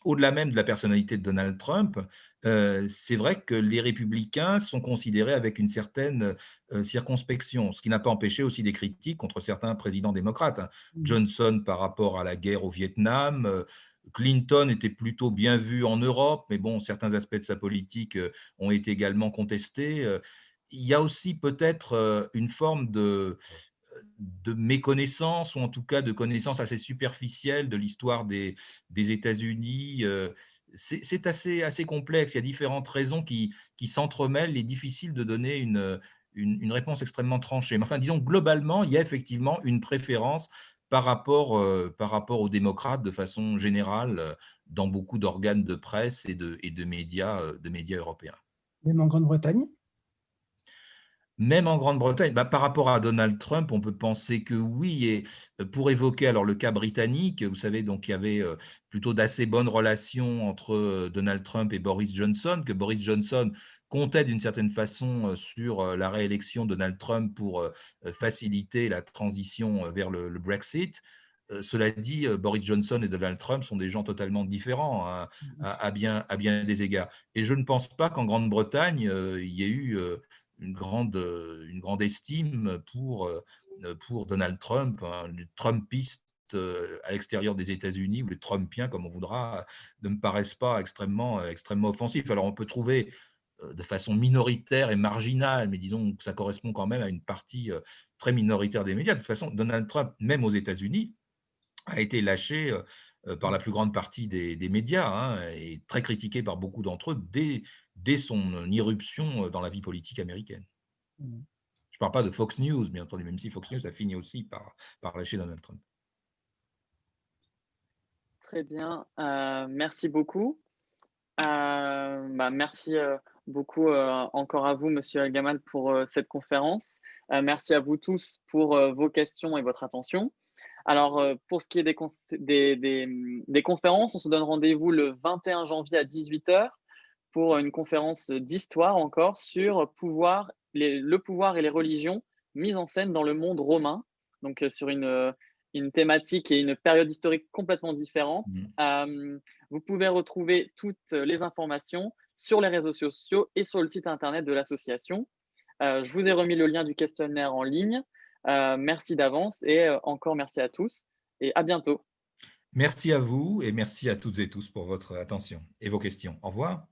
Speaker 2: au-delà même de la personnalité de Donald Trump, c'est vrai que les républicains sont considérés avec une certaine circonspection, ce qui n'a pas empêché aussi des critiques contre certains présidents démocrates. Johnson par rapport à la guerre au Vietnam, Clinton était plutôt bien vu en Europe, mais bon, certains aspects de sa politique ont été également contestés. Il y a aussi peut-être une forme de méconnaissance, ou en tout cas de connaissance assez superficielle de l'histoire des États-Unis. C'est assez complexe. Il y a différentes raisons qui s'entremêlent. Il est difficile de donner une réponse extrêmement tranchée. Mais enfin, disons, globalement, il y a effectivement une préférence par rapport aux démocrates de façon générale dans beaucoup d'organes de presse et de médias européens.
Speaker 4: Même en Grande-Bretagne?
Speaker 2: Même en Grande-Bretagne, bah, par rapport à Donald Trump, on peut penser que oui. Et pour évoquer alors le cas britannique, vous savez, donc il y avait plutôt d'assez bonnes relations entre Donald Trump et Boris Johnson, que Boris Johnson comptait d'une certaine façon sur la réélection de Donald Trump pour faciliter la transition vers le Brexit. Cela dit, Boris Johnson et Donald Trump sont des gens totalement différents hein, à bien des égards. Et je ne pense pas qu'en Grande-Bretagne, il y ait eu une grande estime pour Donald Trump, hein. Les Trumpistes à l'extérieur des États-Unis, ou les Trumpiens, comme on voudra, ne me paraissent pas extrêmement offensifs. Alors, on peut trouver de façon minoritaire et marginale, mais disons que ça correspond quand même à une partie très minoritaire des médias. De toute façon, Donald Trump, même aux États-Unis, a été lâché par la plus grande partie des médias hein, et très critiqué par beaucoup d'entre eux dès son irruption dans la vie politique américaine. Je ne parle pas de Fox News, bien entendu, même si Fox News a fini aussi par lâcher Donald Trump.
Speaker 1: Très bien, merci beaucoup. Merci beaucoup encore à vous, Monsieur Al-Gamal, pour cette conférence. Merci à vous tous pour vos questions et votre attention. Alors, pour ce qui est des conférences, on se donne rendez-vous le 21 janvier à 18 h pour une conférence d'histoire encore sur le pouvoir et les religions mises en scène dans le monde romain, donc sur une thématique et une période historique complètement différente. Vous pouvez retrouver toutes les informations sur les réseaux sociaux et sur le site internet de l'association. Je vous ai remis le lien du questionnaire en ligne. Merci d'avance et encore merci à tous et à bientôt.
Speaker 2: Merci à vous et merci à toutes et tous pour votre attention et vos questions. Au revoir.